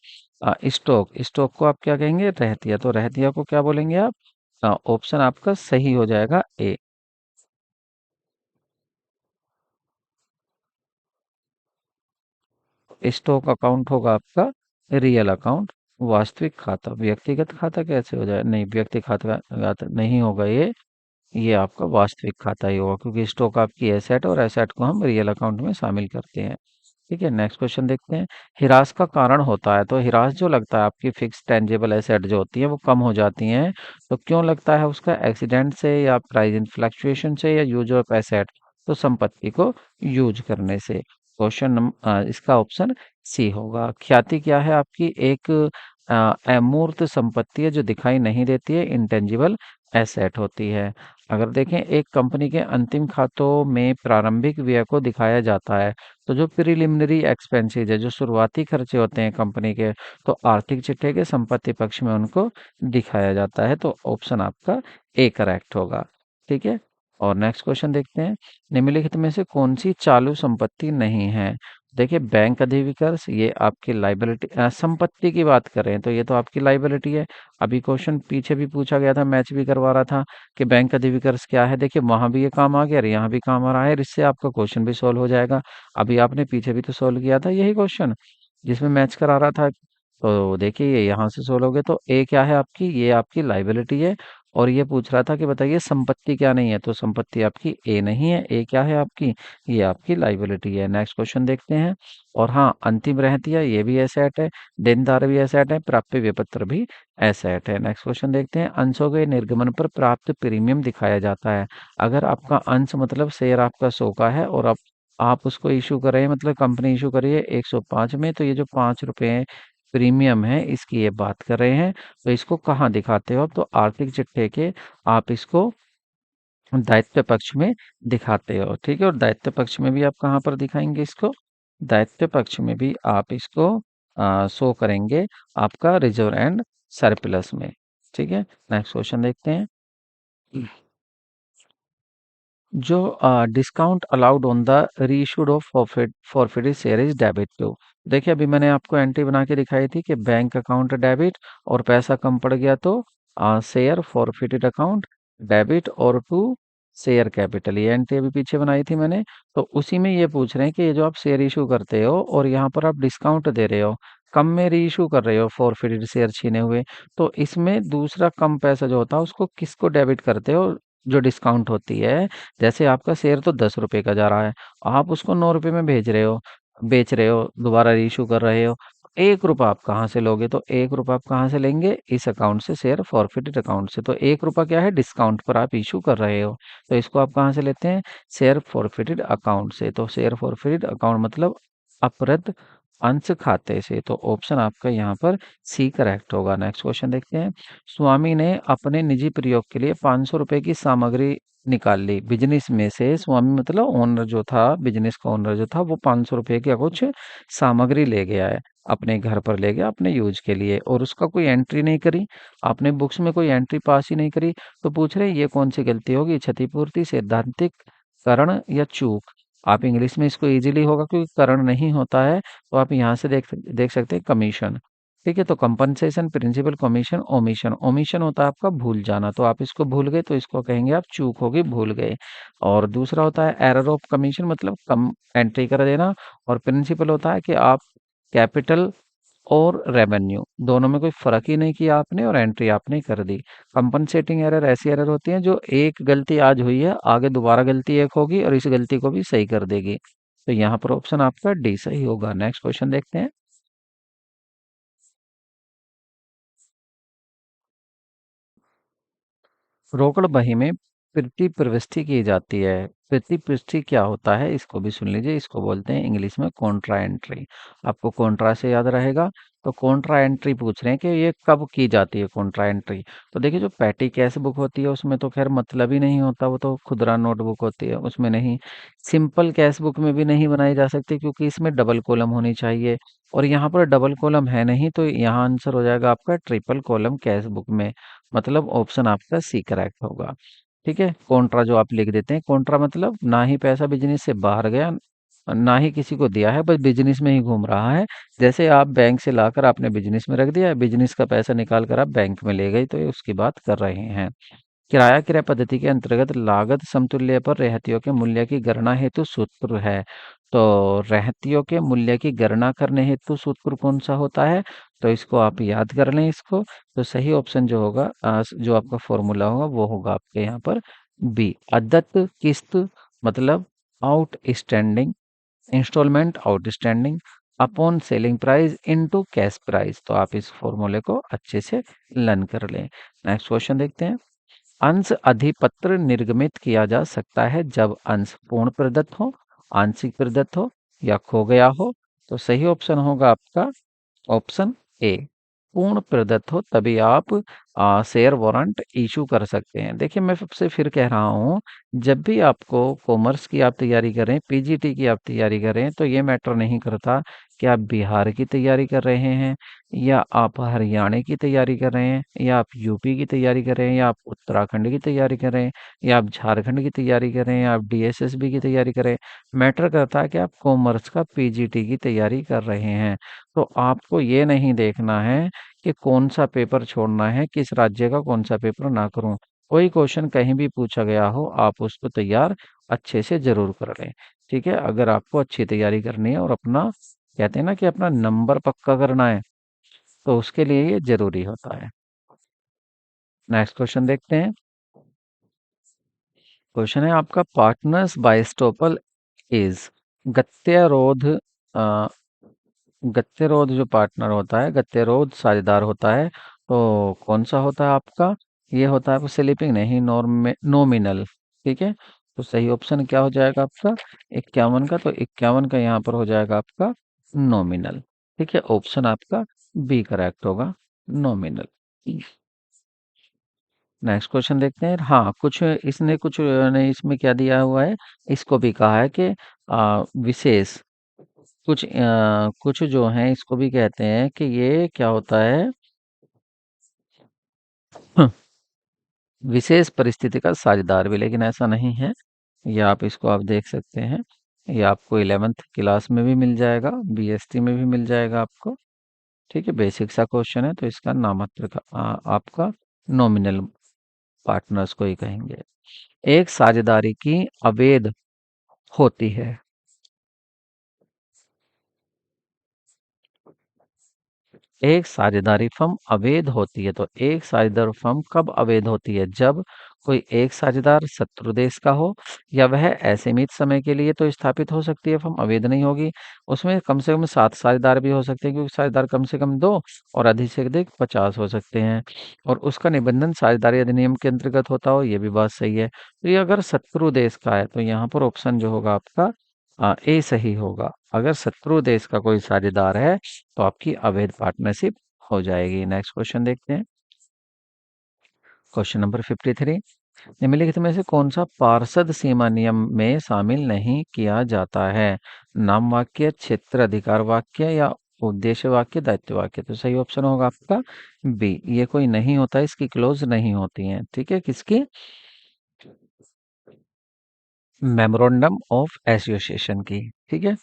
[SPEAKER 1] स्टॉक। स्टॉक को आप क्या कहेंगे, रहतिया। तो रहतिया को क्या बोलेंगे आप, ऑप्शन आपका सही हो जाएगा ए। स्टॉक अकाउंट होगा आपका रियल अकाउंट। वास्तविक खाता, व्यक्तिगत खाता कैसे हो जाए, नहीं व्यक्ति खाता खाता नहीं होगा ये आपका वास्तविक खाता ही होगा, क्योंकि स्टॉक आपकी एसेट, और एसेट को हम रियल अकाउंट में शामिल करते हैं। ठीक है, नेक्स्ट क्वेश्चन देखते हैं। हिरास का कारण होता है, तो हिरास जो लगता है आपकी फिक्स टेंजेबल एसेट जो होती है वो कम हो जाती हैं। तो क्यों लगता है, उसका एक्सीडेंट से या प्राइस इन फ्लक्चुएशन से या यूज ऑफ एसेट, तो संपत्ति को यूज करने से। इसका ऑप्शन सी होगा। ख्याति क्या है, आपकी एक अमूर्त संपत्ति है जो दिखाई नहीं देती है, इंटेंजिबल एसेट होती है। अगर देखें एक कंपनी के अंतिम खातों में प्रारंभिक व्यय को दिखाया जाता है, तो जो प्रिलिमिनरी एक्सपेंसेस है, जो शुरुआती खर्चे होते हैं कंपनी के, तो आर्थिक चिट्ठे के संपत्ति पक्ष में उनको दिखाया जाता है। तो ऑप्शन आपका ए करेक्ट होगा। ठीक है, और नेक्स्ट क्वेश्चन देखते हैं। निम्नलिखित में से कौन सी चालू संपत्ति नहीं है। देखिए बैंक अधिविकर्ष ये आपकी लाइबिलिटी, संपत्ति की बात करें तो ये तो आपकी लाइबिलिटी है। अभी क्वेश्चन पीछे भी पूछा गया था, मैच भी करवा रहा था कि बैंक अधिविकर्ष क्या है। देखिए वहां भी ये काम आ गया और यहाँ भी काम आ रहा है, और इससे आपका क्वेश्चन भी सोल्व हो जाएगा। अभी आपने पीछे भी तो सोल्व किया था यही क्वेश्चन जिसमें मैच करा रहा था। तो देखिए ये यहाँ से सोल्व हो गया। तो ए क्या है आपकी, ये आपकी लाइबिलिटी है। और ये पूछ रहा था कि बताइए संपत्ति क्या नहीं है, तो संपत्ति आपकी ए नहीं है। ए क्या है आपकी, ये आपकी लाइबिलिटी है। नेक्स्ट क्वेश्चन देखते हैं। और हाँ, अंतिम रहतिया ये भी एसेट है, देनदार भी एसेट है, प्राप्य विपत्र भी एसेट है। नेक्स्ट क्वेश्चन देखते हैं। अंशों के निर्गमन पर प्राप्त प्रीमियम दिखाया जाता है। अगर आपका अंश मतलब शेयर आपका 100 का है, और आप उसको इशू कर रहे हैं, मतलब कंपनी इशू कर रही है 105 में, तो ये जो 5 रुपए प्रीमियम है इसकी ये बात कर रहे हैं। तो इसको कहाँ दिखाते हो आप, तो आर्थिक चिट्ठे के आप इसको दायित्व पक्ष में दिखाते हो। ठीक है, और दायित्व पक्ष में भी आप कहाँ पर दिखाएंगे इसको, दायित्व पक्ष में भी आप इसको शो करेंगे आपका रिजर्व एंड सरप्लस में। ठीक है, नेक्स्ट क्वेश्चन देखते हैं। जो discount allowed on the reissued of forfeited share is debit to. देखिए अभी मैंने आपको एंट्री बना के दिखाई थी कि बैंक अकाउंट डेबिट, और पैसा कम पड़ गया तो शेयर फॉरफिटेड अकाउंट डेबिट, और टू शेयर कैपिटल। ये एंट्री अभी पीछे बनाई थी मैंने। तो उसी में ये पूछ रहे हैं कि ये जो आप शेयर इशू करते हो और यहाँ पर आप डिस्काउंट दे रहे हो, कम में री इशू कर रहे हो फॉरफिटेड शेयर छीने हुए, तो इसमें दूसरा कम पैसा जो होता है उसको किसको डेबिट करते हो, जो डिस्काउंट होती है। जैसे आपका शेयर तो 10 रुपए का जा रहा है, आप उसको 9 रुपए में भेज रहे हो, बेच रहे हो, दोबारा रीइश्यू कर रहे हो। 1 रुपया आप कहाँ से लोगे, तो 1 रुपया आप कहाँ से लेंगे, इस अकाउंट से, शेयर फॉरफिटेड अकाउंट से। तो 1 रुपया क्या है, डिस्काउंट पर आप इशू कर रहे हो, तो इसको आप कहाँ से लेते हैं, शेयर फॉरफिटेड अकाउंट से। तो शेयर फॉरफिटेड अकाउंट मतलब अप्रद अंश खाते से। तो ऑप्शन आपका यहाँ पर सी करेक्ट होगा। नेक्स्ट क्वेश्चन देखते हैं। स्वामी ने अपने निजी प्रयोग के लिए 500 रुपए की सामग्री निकाल ली। बिजनेस में से स्वामी मतलब ओनर जो था, बिजनेस का ओनर जो था, वो 500 रुपए की कुछ सामग्री ले गया है, अपने घर पर ले गया अपने यूज के लिए, और उसका कोई एंट्री नहीं करी, आपने बुक्स में कोई एंट्री पास ही नहीं करी। तो पूछ रहे हैं ये कौन सी गलती होगी, क्षतिपूर्ति, सैद्धांतिक, करण या चूक। आप इंग्लिश में इसको इजीली होगा क्योंकि करण नहीं होता है, तो आप यहाँ से देख देख सकते हैं कमीशन। ठीक है, तो compensation, principal, commission, omission. Omission होता है आपका भूल जाना, तो आप इसको भूल गए तो इसको कहेंगे आप चूक होगी, भूल गए। और दूसरा होता है एरर ऑफ कमीशन, मतलब कम एंट्री कर देना। और प्रिंसिपल होता है कि आप कैपिटल और रेवेन्यू दोनों में कोई फर्क ही नहीं किया आपने, और एंट्री आपने कर दी। कंपनसेटिंग एरर ऐसी एरर होती है जो एक गलती आज हुई है, आगे दोबारा गलती एक होगी और इस गलती को भी सही कर देगी। तो यहाँ पर ऑप्शन आपका डी सही होगा। नेक्स्ट क्वेश्चन देखते हैं। रोकड़ बही में प्रति प्रविष्टि की जाती है। प्रति प्रविष्टि क्या होता है इसको भी सुन लीजिए। इसको बोलते हैं इंग्लिश में कॉन्ट्रा एंट्री। आपको कॉन्ट्रा से याद रहेगा। तो कॉन्ट्रा एंट्री पूछ रहे हैं कि ये कब की जाती है कॉन्ट्रा एंट्री। तो देखिए जो पैटी कैश बुक होती है उसमें तो खैर मतलब ही नहीं होता, वो तो खुदरा नोटबुक होती है, उसमें नहीं। सिंपल कैश बुक में भी नहीं बनाई जा सकती क्योंकि इसमें डबल कॉलम होनी चाहिए। और यहाँ पर डबल कॉलम है नहीं, तो यहाँ आंसर हो जाएगा आपका ट्रिपल कॉलम कैश बुक में। मतलब ऑप्शन आपका सी करेक्ट होगा। ठीक है, कॉन्ट्रा जो आप लिख देते हैं, कॉन्ट्रा मतलब ना ही पैसा बिजनेस से बाहर गया, ना ही किसी को दिया है, बस बिजनेस में ही घूम रहा है। जैसे आप बैंक से लाकर आपने बिजनेस में रख दिया, बिजनेस का पैसा निकाल कर आप बैंक में ले गए, तो ये उसकी बात कर रहे हैं। किराया क्रय पद्धति के अंतर्गत लागत समतुल्य पर रहतियों के मूल्य की गणना हेतु सूत्र है। तो रहतियों के मूल्य की गणना करने हेतु सूत्र कौन सा होता है? तो इसको आप याद कर लें इसको। तो सही ऑप्शन जो होगा, जो आपका फॉर्मूला होगा वो होगा आपके यहाँ पर बी। अदत्त किस्त मतलब outstanding, installment outstanding upon selling price into cash price. तो आप इस फॉर्मूले को अच्छे से लर्न कर लें। नेक्स्ट क्वेश्चन देखते हैं। अंश अधिपत्र निर्गमित किया जा सकता है जब अंश पूर्ण प्रदत्त हो, आंशिक प्रदत्त हो या खो गया हो। तो सही ऑप्शन होगा आपका ऑप्शन ए। पूर्ण प्रदत्त हो तभी आप शेयर वारंट इशू कर सकते हैं। देखिए मैं सबसे फिर कह रहा हूँ, जब भी आपको कॉमर्स की आप तैयारी करें, पीजीटी की आप तैयारी करें, तो ये मैटर नहीं करता कि आप बिहार की तैयारी कर रहे हैं या आप हरियाणा की तैयारी कर रहे हैं या आप यूपी की तैयारी कर रहे हैं या आप उत्तराखंड की तैयारी कर रहे हैं या आप झारखंड की तैयारी कर रहे हैं या आप डीएसएसबी की तैयारी कर रहे हैं। मैटर करता है कि आप कॉमर्स का पीजीटी की तैयारी कर रहे हैं। तो आपको ये नहीं देखना है कि कौन सा पेपर छोड़ना है, किस राज्य का कौन सा पेपर ना करूं। कोई क्वेश्चन कहीं भी पूछा गया हो, आप उसको तैयार अच्छे से जरूर कर लें। ठीक है, अगर आपको अच्छी तैयारी करनी है और अपना कहते हैं ना कि अपना नंबर पक्का करना है, तो उसके लिए ये जरूरी होता है। नेक्स्ट क्वेश्चन देखते हैं। क्वेश्चन है आपका, पार्टनर्स बाइस्टोपल इज गत्यारोध। अ, गत्यरोध जो पार्टनर होता है, गत्यरोध साझेदार होता है, तो कौन सा होता है आपका? ये होता है आपका स्लीपिंग नहीं, नॉमिनल। ठीक है, तो सही ऑप्शन क्या हो जाएगा आपका 51 का? तो 51 का यहाँ पर हो जाएगा आपका नॉमिनल। ठीक है, ऑप्शन आपका बी करेक्ट होगा, नॉमिनल। नेक्स्ट क्वेश्चन देखते हैं। हाँ, कुछ ने इसमें क्या दिया हुआ है, इसको भी कहा है कि विशेष कुछ जो हैं इसको भी कहते हैं कि ये क्या होता है विशेष परिस्थिति का साझेदार भी, लेकिन ऐसा नहीं है। ये आप देख सकते हैं। ये आपको 11th क्लास में भी मिल जाएगा, बीएसटी में भी मिल जाएगा आपको। ठीक है, बेसिक सा क्वेश्चन है, तो इसका नाममात्र का आपका नॉमिनल पार्टनर्स को ही कहेंगे। एक साझेदारी की अवैध होती है। एक साझेदारी फर्म अवैध होती है। तो एक साझेदार फर्म कब अवैध होती है? जब कोई एक साझेदार शत्रु देश का हो या वह असीमित समय के लिए तो स्थापित हो सकती है, फर्म अवैध नहीं होगी। उसमें कम से कम 7 साझेदार भी हो सकते हैं, क्योंकि साझेदार कम से कम 2 और अधिक से अधिक 50 हो सकते हैं। और उसका निबंधन साझेदारी अधिनियम के अंतर्गत होता हो, ये भी बात सही है। तो ये अगर शत्रु देश का है, तो यहाँ पर ऑप्शन जो होगा आपका ए सही होगा। अगर शत्रु देश का कोई साझेदार है तो आपकी अवैध पार्टनरशिप हो जाएगी। नेक्स्ट क्वेश्चन देखते हैं। Question number 53। निम्नलिखित में से कौन सा पार्षद सीमा नियम में शामिल नहीं किया जाता है? नाम वाक्य, क्षेत्र अधिकार वाक्य या उद्देश्य वाक्य, दायित्व वाक्य। तो सही ऑप्शन होगा आपका बी। ये कोई नहीं होता, इसकी क्लोज नहीं होती है। ठीक है, किसकी? मेमोरेंडम ऑफ एसोसिएशन की। ठीक है,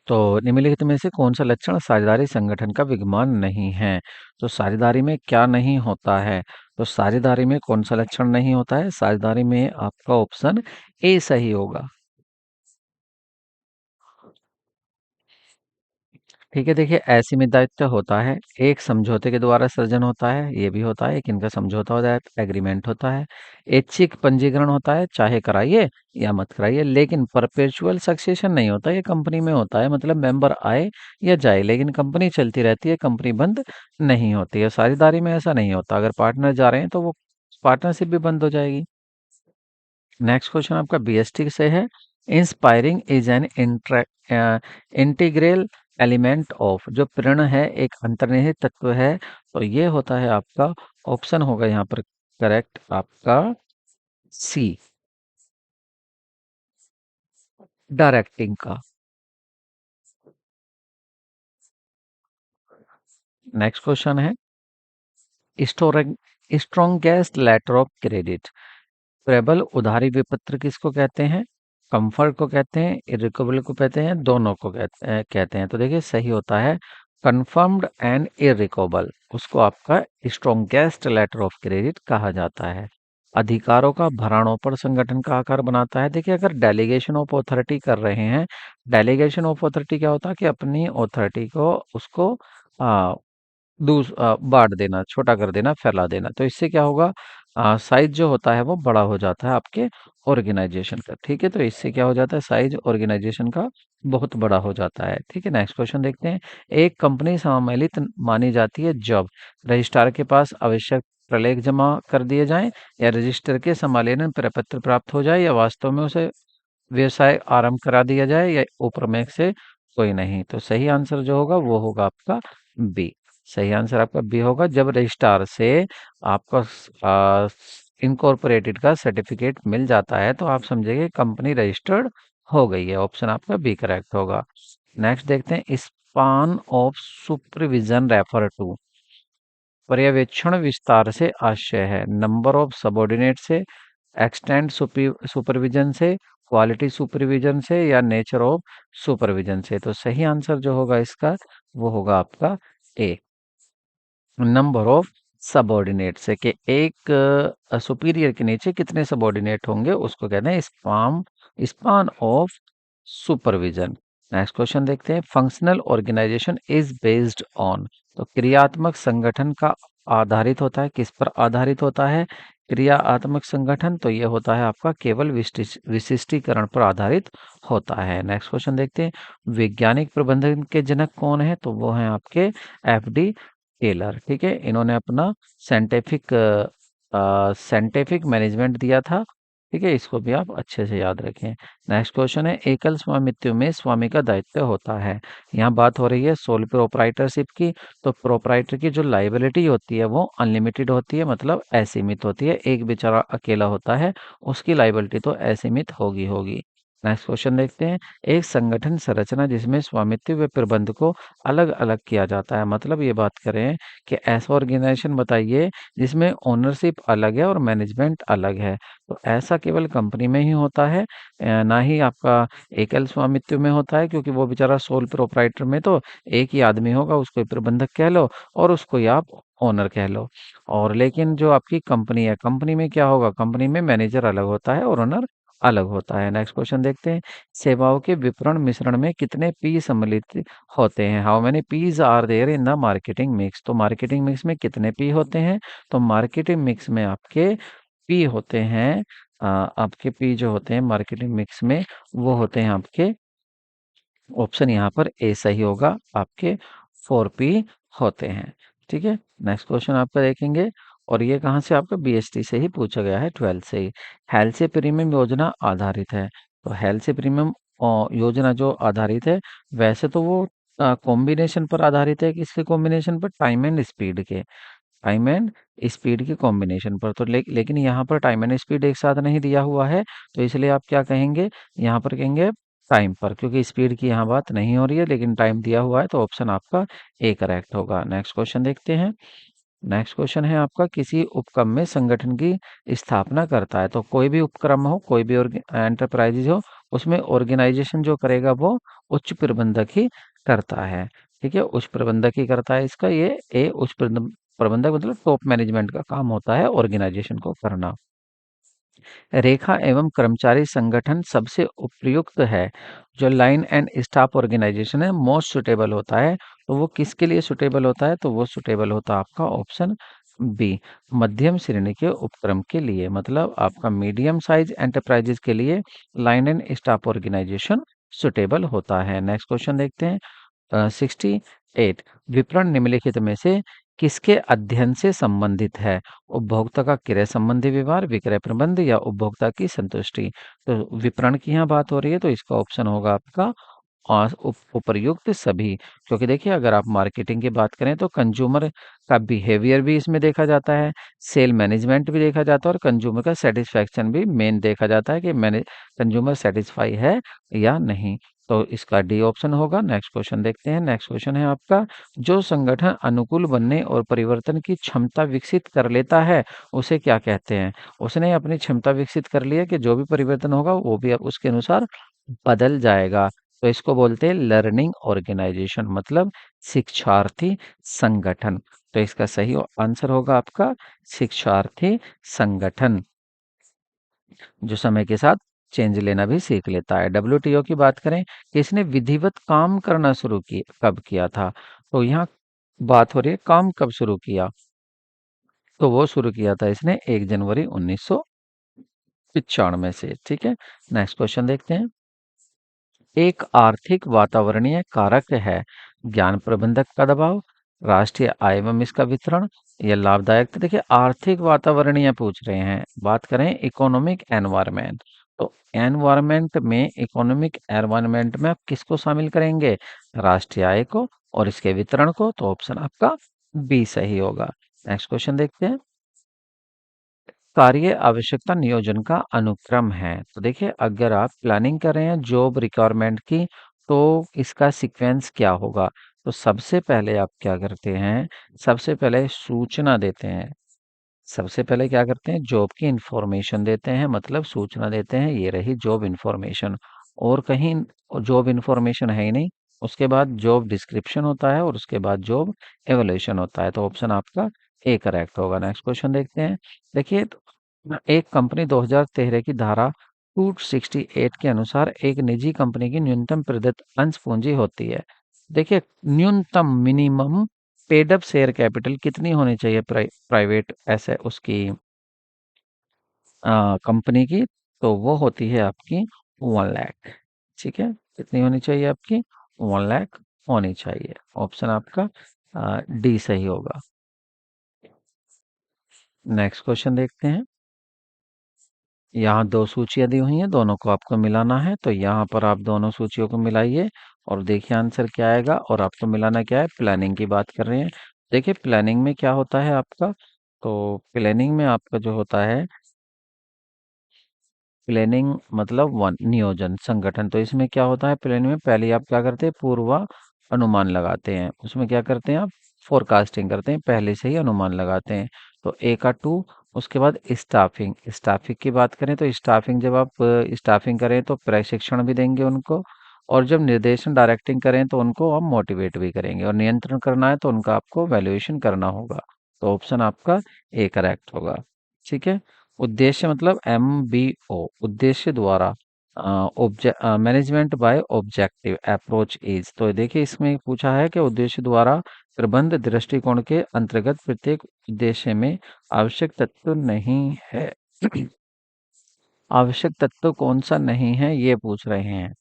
[SPEAKER 1] तो निम्नलिखित में से कौन सा लक्षण साझेदारी संगठन का विद्यमान नहीं है? तो साझेदारी में क्या नहीं होता है? तो साझेदारी में कौन सा लक्षण नहीं होता है? साझेदारी में आपका ऑप्शन ए सही होगा। ठीक है, देखिए असीमित दायित्व होता है, एक समझौते के द्वारा सृजन होता है, ये भी होता है, एक इनका समझौता होता है, एग्रीमेंट होता है। ऐच्छिक पंजीकरण होता है, चाहे कराइए या मत कराइए, लेकिन परपेचुअल सक्सेशन नहीं होता, ये कंपनी में होता है। मतलब मेंबर आए या जाए, लेकिन कंपनी चलती रहती है, कंपनी बंद नहीं होती है। साझेदारी में ऐसा नहीं होता, अगर पार्टनर जा रहे हैं तो वो पार्टनरशिप भी बंद हो जाएगी। नेक्स्ट क्वेश्चन आपका बीएसटी से है। Inspiring is an integral element of, जो प्रेरण है एक अंतर्निहित तत्व है, तो ये होता है आपका ऑप्शन होगा यहाँ पर करेक्ट आपका सी, डायरेक्टिंग का। नेक्स्ट क्वेश्चन है स्ट्रॉन्गेस्ट लेटर ऑफ क्रेडिट, प्रबल उधारी विपत्र किसको कहते हैं? कंफर्ट को कहते हैं, इरिकवेबल को कहते हैं, दोनों को कहते हैं। तो देखिए सही होता है कंफर्म्ड एंड इरिकवेबल, उसको आपका स्ट्रॉन्गेस्ट लेटर ऑफ क्रेडिट कहा जाता है। अधिकारों का भरणोपण संगठन का आकार बनाता है। देखिए अगर डेलीगेशन ऑफ ऑथोरिटी कर रहे हैं, डेलीगेशन ऑफ ऑथोरिटी क्या होता है कि अपनी ऑथोरिटी को उसको बाँट देना, छोटा कर देना, फैला देना। तो इससे क्या होगा, साइज़ जो होता है वो बड़ा हो जाता है आपके ऑर्गेनाइज़ेशन का, ठीक है? तो इससे क्या हो जाता है, साइज़ ऑर्गेनाइज़ेशन का बहुत बड़ा हो जाता है, ठीक है? नेक्स्ट क्वेश्चन देखते हैं। एक कंपनी सम्मिलित मानी जाती है जब रजिस्ट्रार के पास आवश्यक प्रलेख जमा कर दिए जाएँ, या रजिस्टर के समालयन प्रपत्र प्राप्त हो जाए, या वास्तव में उसे व्यवसाय आरंभ करा दिया जाए, या ऊपर में से कोई नहीं। तो सही आंसर जो होगा वो होगा आपका बी। सही आंसर आपका बी होगा। जब रजिस्ट्रार से आपका इनकॉर्पोरेटेड का सर्टिफिकेट मिल जाता है तो आप समझिए कंपनी रजिस्टर्ड हो गई है। ऑप्शन आपका बी करेक्ट होगा। नेक्स्ट देखते हैं span of supervision refer to, पर्यवेक्षण विस्तार से आशय है नंबर ऑफ सबऑर्डिनेट से, एक्सटेंड सुपरविजन से, क्वालिटी सुपरविजन से, या नेचर ऑफ सुपरविजन से। तो सही आंसर जो होगा इसका वो होगा आपका ए, नंबर ऑफ सबऑर्डिनेट से, कि एक सुपीरियर के नीचे कितने सबऑर्डिनेट होंगे उसको कहते हैं span of supervision. Next question देखते हैं। Functional organisation is based on, तो क्रियात्मक संगठन का आधारित होता है, किस पर आधारित होता है? क्रियात्मक संगठन, तो ये होता है आपका केवल विशिष्टीकरण पर आधारित होता है। नेक्स्ट क्वेश्चन देखते हैं। वैज्ञानिक प्रबंधन के जनक कौन है? तो वो हैं आपके एफडी टेलर, ठीक है? इन्होंने अपना साइंटिफिक साइंटिफिक मैनेजमेंट दिया था, ठीक है? इसको भी आप अच्छे से याद रखें। नेक्स्ट क्वेश्चन है। एकल स्वामित्व में स्वामी का दायित्व होता है, यहाँ बात हो रही है सोल प्रोप्राइटरशिप की। तो प्रोप्राइटर की जो लाइबिलिटी होती है वो अनलिमिटेड होती है, मतलब असीमित होती है। एक बेचारा अकेला होता है, उसकी लाइबिलिटी तो असीमित होगी होगी। नेक्स्ट क्वेश्चन देखते हैं। एक संगठन संरचना जिसमें स्वामित्व व प्रबंध को अलग अलग किया जाता है, मतलब ये बात करें कि ऐसा ऑर्गेनाइजेशन बताइए जिसमें ओनरशिप अलग है और मैनेजमेंट अलग है। तो ऐसा केवल कंपनी में ही होता है, ना ही आपका एकल स्वामित्व में होता है, क्योंकि वो बेचारा सोल प्रोप्राइटर में तो एक ही आदमी होगा, उसको ही प्रबंधक कह लो और उसको ही आप ओनर कह लो। और लेकिन जो आपकी कंपनी है, कंपनी में क्या होगा, कंपनी में मैनेजर अलग होता है और ओनर अलग होता है। नेक्स्ट क्वेश्चन देखते हैं। सेवाओं के विपणन मिश्रण में कितने पी सम्मिलित होते हैं? How many Ps are there in the marketing mix, तो मार्केटिंग मिक्स में कितने पी होते हैं? तो मार्केटिंग मिक्स में आपके पी होते हैं, आपके पी जो होते हैं मार्केटिंग मिक्स में वो होते हैं आपके, ऑप्शन यहाँ पर ए सही होगा आपके, 4p होते हैं, ठीक है? नेक्स्ट क्वेश्चन आपका देखेंगे, और ये कहाँ से आपका बीएसटी से ही पूछा गया है, 12 से ही। हेल्थ से प्रीमियम योजना आधारित है, तो हेल्थ से प्रीमियम योजना जो आधारित है, वैसे तो वो कॉम्बिनेशन पर आधारित है, किसके कॉम्बिनेशन पर? टाइम एंड स्पीड के, टाइम एंड स्पीड के कॉम्बिनेशन पर। तो लेकिन यहाँ पर टाइम एंड स्पीड एक साथ नहीं दिया हुआ है, तो इसलिए आप क्या कहेंगे, यहाँ पर कहेंगे टाइम पर, क्योंकि स्पीड की यहाँ बात नहीं हो रही है, लेकिन टाइम दिया हुआ है, तो ऑप्शन आपका ए करेक्ट होगा। नेक्स्ट क्वेश्चन देखते हैं। नेक्स्ट क्वेश्चन है आपका, किसी उपक्रम में संगठन की स्थापना करता है, तो कोई भी उपक्रम हो, कोई भी एंटरप्राइजेज हो, उसमें ऑर्गेनाइजेशन जो करेगा वो उच्च प्रबंधक ही करता है, ठीक है? उच्च प्रबंधक ही करता है इसका, ये ए उच्च प्रबंधक मतलब टॉप मैनेजमेंट का काम होता है ऑर्गेनाइजेशन को करना। रेखा एवं कर्मचारी संगठन सबसे उपयुक्त है, जो लाइन एंड स्टाफ ऑर्गेनाइजेशन है मोस्ट सुटेबल होता है, तो वो किसके लिए सुटेबल होता है? तो वो सुटेबल होता है आपका ऑप्शन बी, मध्यम श्रेणी के उपक्रम के लिए, मतलब आपका मीडियम साइज एंटरप्राइजेस के लिए line and staff organisation suitable होता है। नेक्स्ट क्वेश्चन देखते हैं। 68, विपणन निम्नलिखित में से किसके अध्ययन से संबंधित है? उपभोक्ता का क्रय संबंधी व्यवहार, विक्रय प्रबंध या उपभोक्ता की संतुष्टि। तो विपणन की यहाँ बात हो रही है, तो इसका ऑप्शन होगा आपका उपर्युक्त सभी। क्योंकि देखिए, अगर आप मार्केटिंग की बात करें तो कंज्यूमर का बिहेवियर भी इसमें देखा जाता है, सेल मैनेजमेंट भी देखा जाता है और कंज्यूमर का सेटिस्फेक्शन भी मेन देखा जाता है कि मैंने कंज्यूमर सेटिस्फाई है या नहीं। तो इसका डी ऑप्शन होगा। नेक्स्ट क्वेश्चन देखते हैं। नेक्स्ट क्वेश्चन है आपका, जो संगठन अनुकूल बनने और परिवर्तन की क्षमता विकसित कर लेता है उसे क्या कहते हैं? उसने अपनी क्षमता विकसित कर ली है कि जो भी परिवर्तन होगा वो भी अब उसके अनुसार बदल जाएगा। तो इसको बोलते हैं लर्निंग ऑर्गेनाइजेशन, मतलब शिक्षार्थी संगठन। तो इसका सही आंसर होगा आपका शिक्षार्थी संगठन, जो समय के साथ चेंज लेना भी सीख लेता है। डब्ल्यूटीओ की बात करें कि इसने विधिवत काम करना शुरू किया कब किया था? तो यहाँ बात हो रही है काम कब शुरू किया, तो वो शुरू किया था इसने 1 जनवरी 1995 से। ठीक है, नेक्स्ट क्वेश्चन देखते हैं। एक आर्थिक वातावरणीय कारक है ज्ञान प्रबंधक का दबाव, राष्ट्रीय आय एवं इसका वितरण या लाभदायक। तो देखिए, आर्थिक वातावरणीय पूछ रहे हैं, बात करें इकोनॉमिक एनवायरनमेंट। तो एनवायरनमेंट में, इकोनॉमिक एनवायरनमेंट में आप किसको शामिल करेंगे? राष्ट्रीय आय को और इसके वितरण को। तो ऑप्शन आपका बी सही होगा। नेक्स्ट क्वेश्चन देखते हैं। कार्य आवश्यकता नियोजन का अनुक्रम है। तो देखिए, अगर आप प्लानिंग कर रहे हैं जॉब रिक्वायरमेंट की, तो इसका सीक्वेंस क्या होगा? तो सबसे पहले आप क्या करते हैं? सबसे पहले सूचना देते हैं। सबसे पहले क्या करते हैं? जॉब की इंफॉर्मेशन देते हैं, मतलब सूचना देते हैं, ये रही जॉब इंफॉर्मेशन। और कहीं जॉब इंफॉर्मेशन है ही नहीं। उसके बाद जॉब डिस्क्रिप्शन होता है और उसके बाद जॉब एवोल्यूशन होता है। तो ऑप्शन आपका ए करेक्ट होगा। नेक्स्ट क्वेश्चन देखते हैं। देखिए, एक कंपनी 2013 की धारा 268 के अनुसार एक निजी कंपनी की न्यूनतम प्रदत्त अंश पूंजी होती है। देखिए, न्यूनतम minimum paid up share capital कितनी होनी चाहिए प्राइवेट ऐसे उसकी कंपनी की? तो वो होती है आपकी 1 लाख। ठीक है, कितनी होनी चाहिए आपकी? 1 लाख होनी चाहिए। ऑप्शन आपका डी सही होगा। नेक्स्ट क्वेश्चन देखते हैं। यहाँ दो सूचियां दी हुई हैं, दोनों को आपको मिलाना है। तो यहाँ पर आप दोनों सूचियों को मिलाइए और देखिए आंसर क्या आएगा। और आपको मिलाना क्या है? प्लानिंग की बात कर रहे हैं। देखिए, प्लानिंग में क्या होता है आपका? तो प्लानिंग में आपका जो होता है, प्लानिंग मतलब वन नियोजन संगठन। तो इसमें क्या होता है? प्लानिंग में पहले आप क्या करते हैं? पूर्वा अनुमान लगाते हैं। उसमें क्या करते हैं आप? फोरकास्टिंग करते हैं, पहले से ही अनुमान लगाते हैं। तो ए का टू। उसके बाद स्टाफिंग। स्टाफिंग की बात करें तो स्टाफिंग, जब आप स्टाफिंग करें तो प्रशिक्षण भी देंगे उनको। और जब निर्देशन डायरेक्टिंग करें तो उनको हम मोटिवेट भी करेंगे। और नियंत्रण करना है तो उनका आपको वैल्यूएशन करना होगा। तो ऑप्शन आपका ए करेक्ट होगा। ठीक है। उद्देश्य मतलब MBO, उद्देश्य द्वारा management by objective approach is. तो देखिए, इसमें पूछा है कि उद्देश्य द्वारा प्रबंध दृष्टिकोण के अंतर्गत प्रत्येक उद्देश्य में आवश्यक तत्व नहीं है। आवश्यक तत्व कौन सा नहीं है, ये पूछ रहे हैं।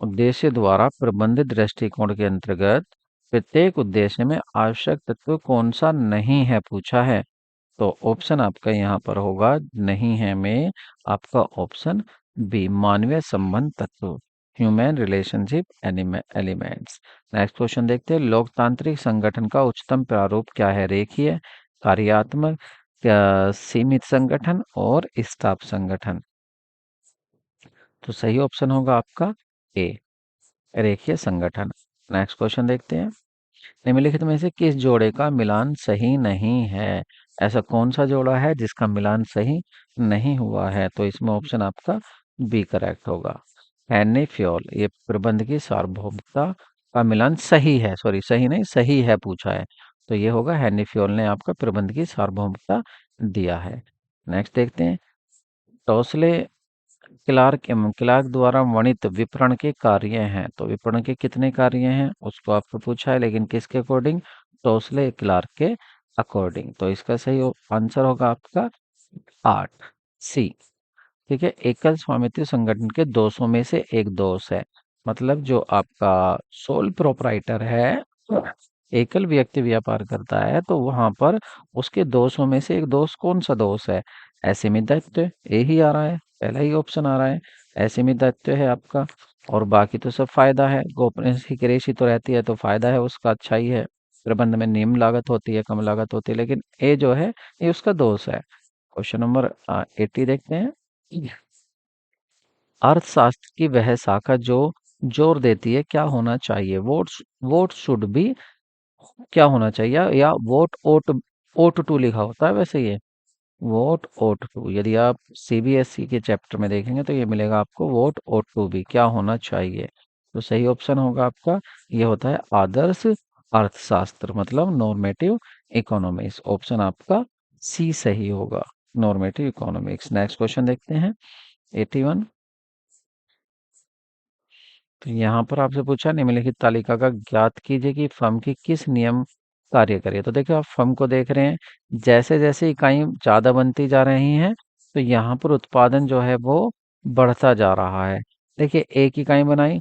[SPEAKER 1] उद्देश्य द्वारा प्रबंधित दृष्टिकोण के अंतर्गत प्रत्येक उद्देश्य में आवश्यक तत्व कौन सा नहीं है, पूछा है। तो ऑप्शन आपका यहाँ पर होगा नहीं है में आपका ऑप्शन बी, मानवीय संबंध तत्व, human relationship elements. Next question देखते हैं। लोकतांत्रिक संगठन का उच्चतम प्रारूप क्या है? रेखीय, कार्यात्मक, सीमित संगठन और स्टाफ संगठन। तो सही ऑप्शन होगा आपका ए, रेखीय संगठन। नेक्स्ट क्वेश्चन देखते हैं। निम्नलिखित में से किस जोड़े का मिलान सही नहीं है? ऐसा कौन सा जोड़ा है जिसका मिलान सही नहीं हुआ है? तो इसमें ऑप्शन आपका बी करेक्ट होगा। हैनी फ्योल, ये प्रबंध की सार्वभौमिकता का मिलान सही है, सॉरी सही नहीं, सही है पूछा है। तो ये होगा, हैनी फ्योल ने आपका प्रबंध की सार्वभौमिकता दिया है। नेक्स्ट देखते हैं। टोसले क्लार्क द्वारा वर्णित विपणन के कार्य हैं। तो विपणन के कितने कार्य हैं उसको आपको पूछा है, लेकिन किसके अकॉर्डिंग? टोसले क्लार्क के अकॉर्डिंग। तो इसका सही आंसर होगा आपका 8 सी। ठीक है। एकल स्वामित्व संगठन के दोषों में से एक दोष है, मतलब जो आपका सोल प्रोप्राइटर है एकल व्यक्ति व्यापार करता है तो वहां पर उसके दोषों में से एक दोष कौन सा दोष है? असीमित दायित्व। ए ही आ रहा है, पहला ही ऑप्शन आ रहा है, असीमित दायित्व है आपका। और बाकी तो सब फायदा है, गोपनीय की रेशी तो रहती है तो फायदा है उसका, अच्छा ही है। प्रबंध में निम्न लागत होती है, कम लागत होती है, लेकिन ए जो है ये उसका दोष है। क्वेश्चन नंबर 80 देखते हैं। अर्थशास्त्र की वह शाखा जो जोर देती है क्या होना चाहिए? वोट शुड बी क्या होना चाहिए, या वोट ओट ओट टू लिखा होता है वैसे ये, वोट ओट टू। यदि आप सीबीएसई के चैप्टर में देखेंगे तो ये मिलेगा आपको, वोट ओट टू बी क्या होना चाहिए। तो सही ऑप्शन होगा आपका, ये होता है आदर्श अर्थशास्त्र, मतलब नॉर्मेटिव इकोनॉमिक्स। ऑप्शन आपका सी सही होगा, नॉर्मेटिव इकोनॉमिक्स। नेक्स्ट क्वेश्चन देखते हैं 81। तो यहाँ पर आपसे पूछा निम्नलिखित तालिका का ज्ञात कीजिए कि फर्म की किस नियम कार्य करे। तो देखिए आप फर्म को देख रहे हैं, जैसे जैसे इकाई ज्यादा बनती जा रही हैं तो यहाँ पर उत्पादन जो है वो बढ़ता जा रहा है। देखिए एक इकाई बनाई,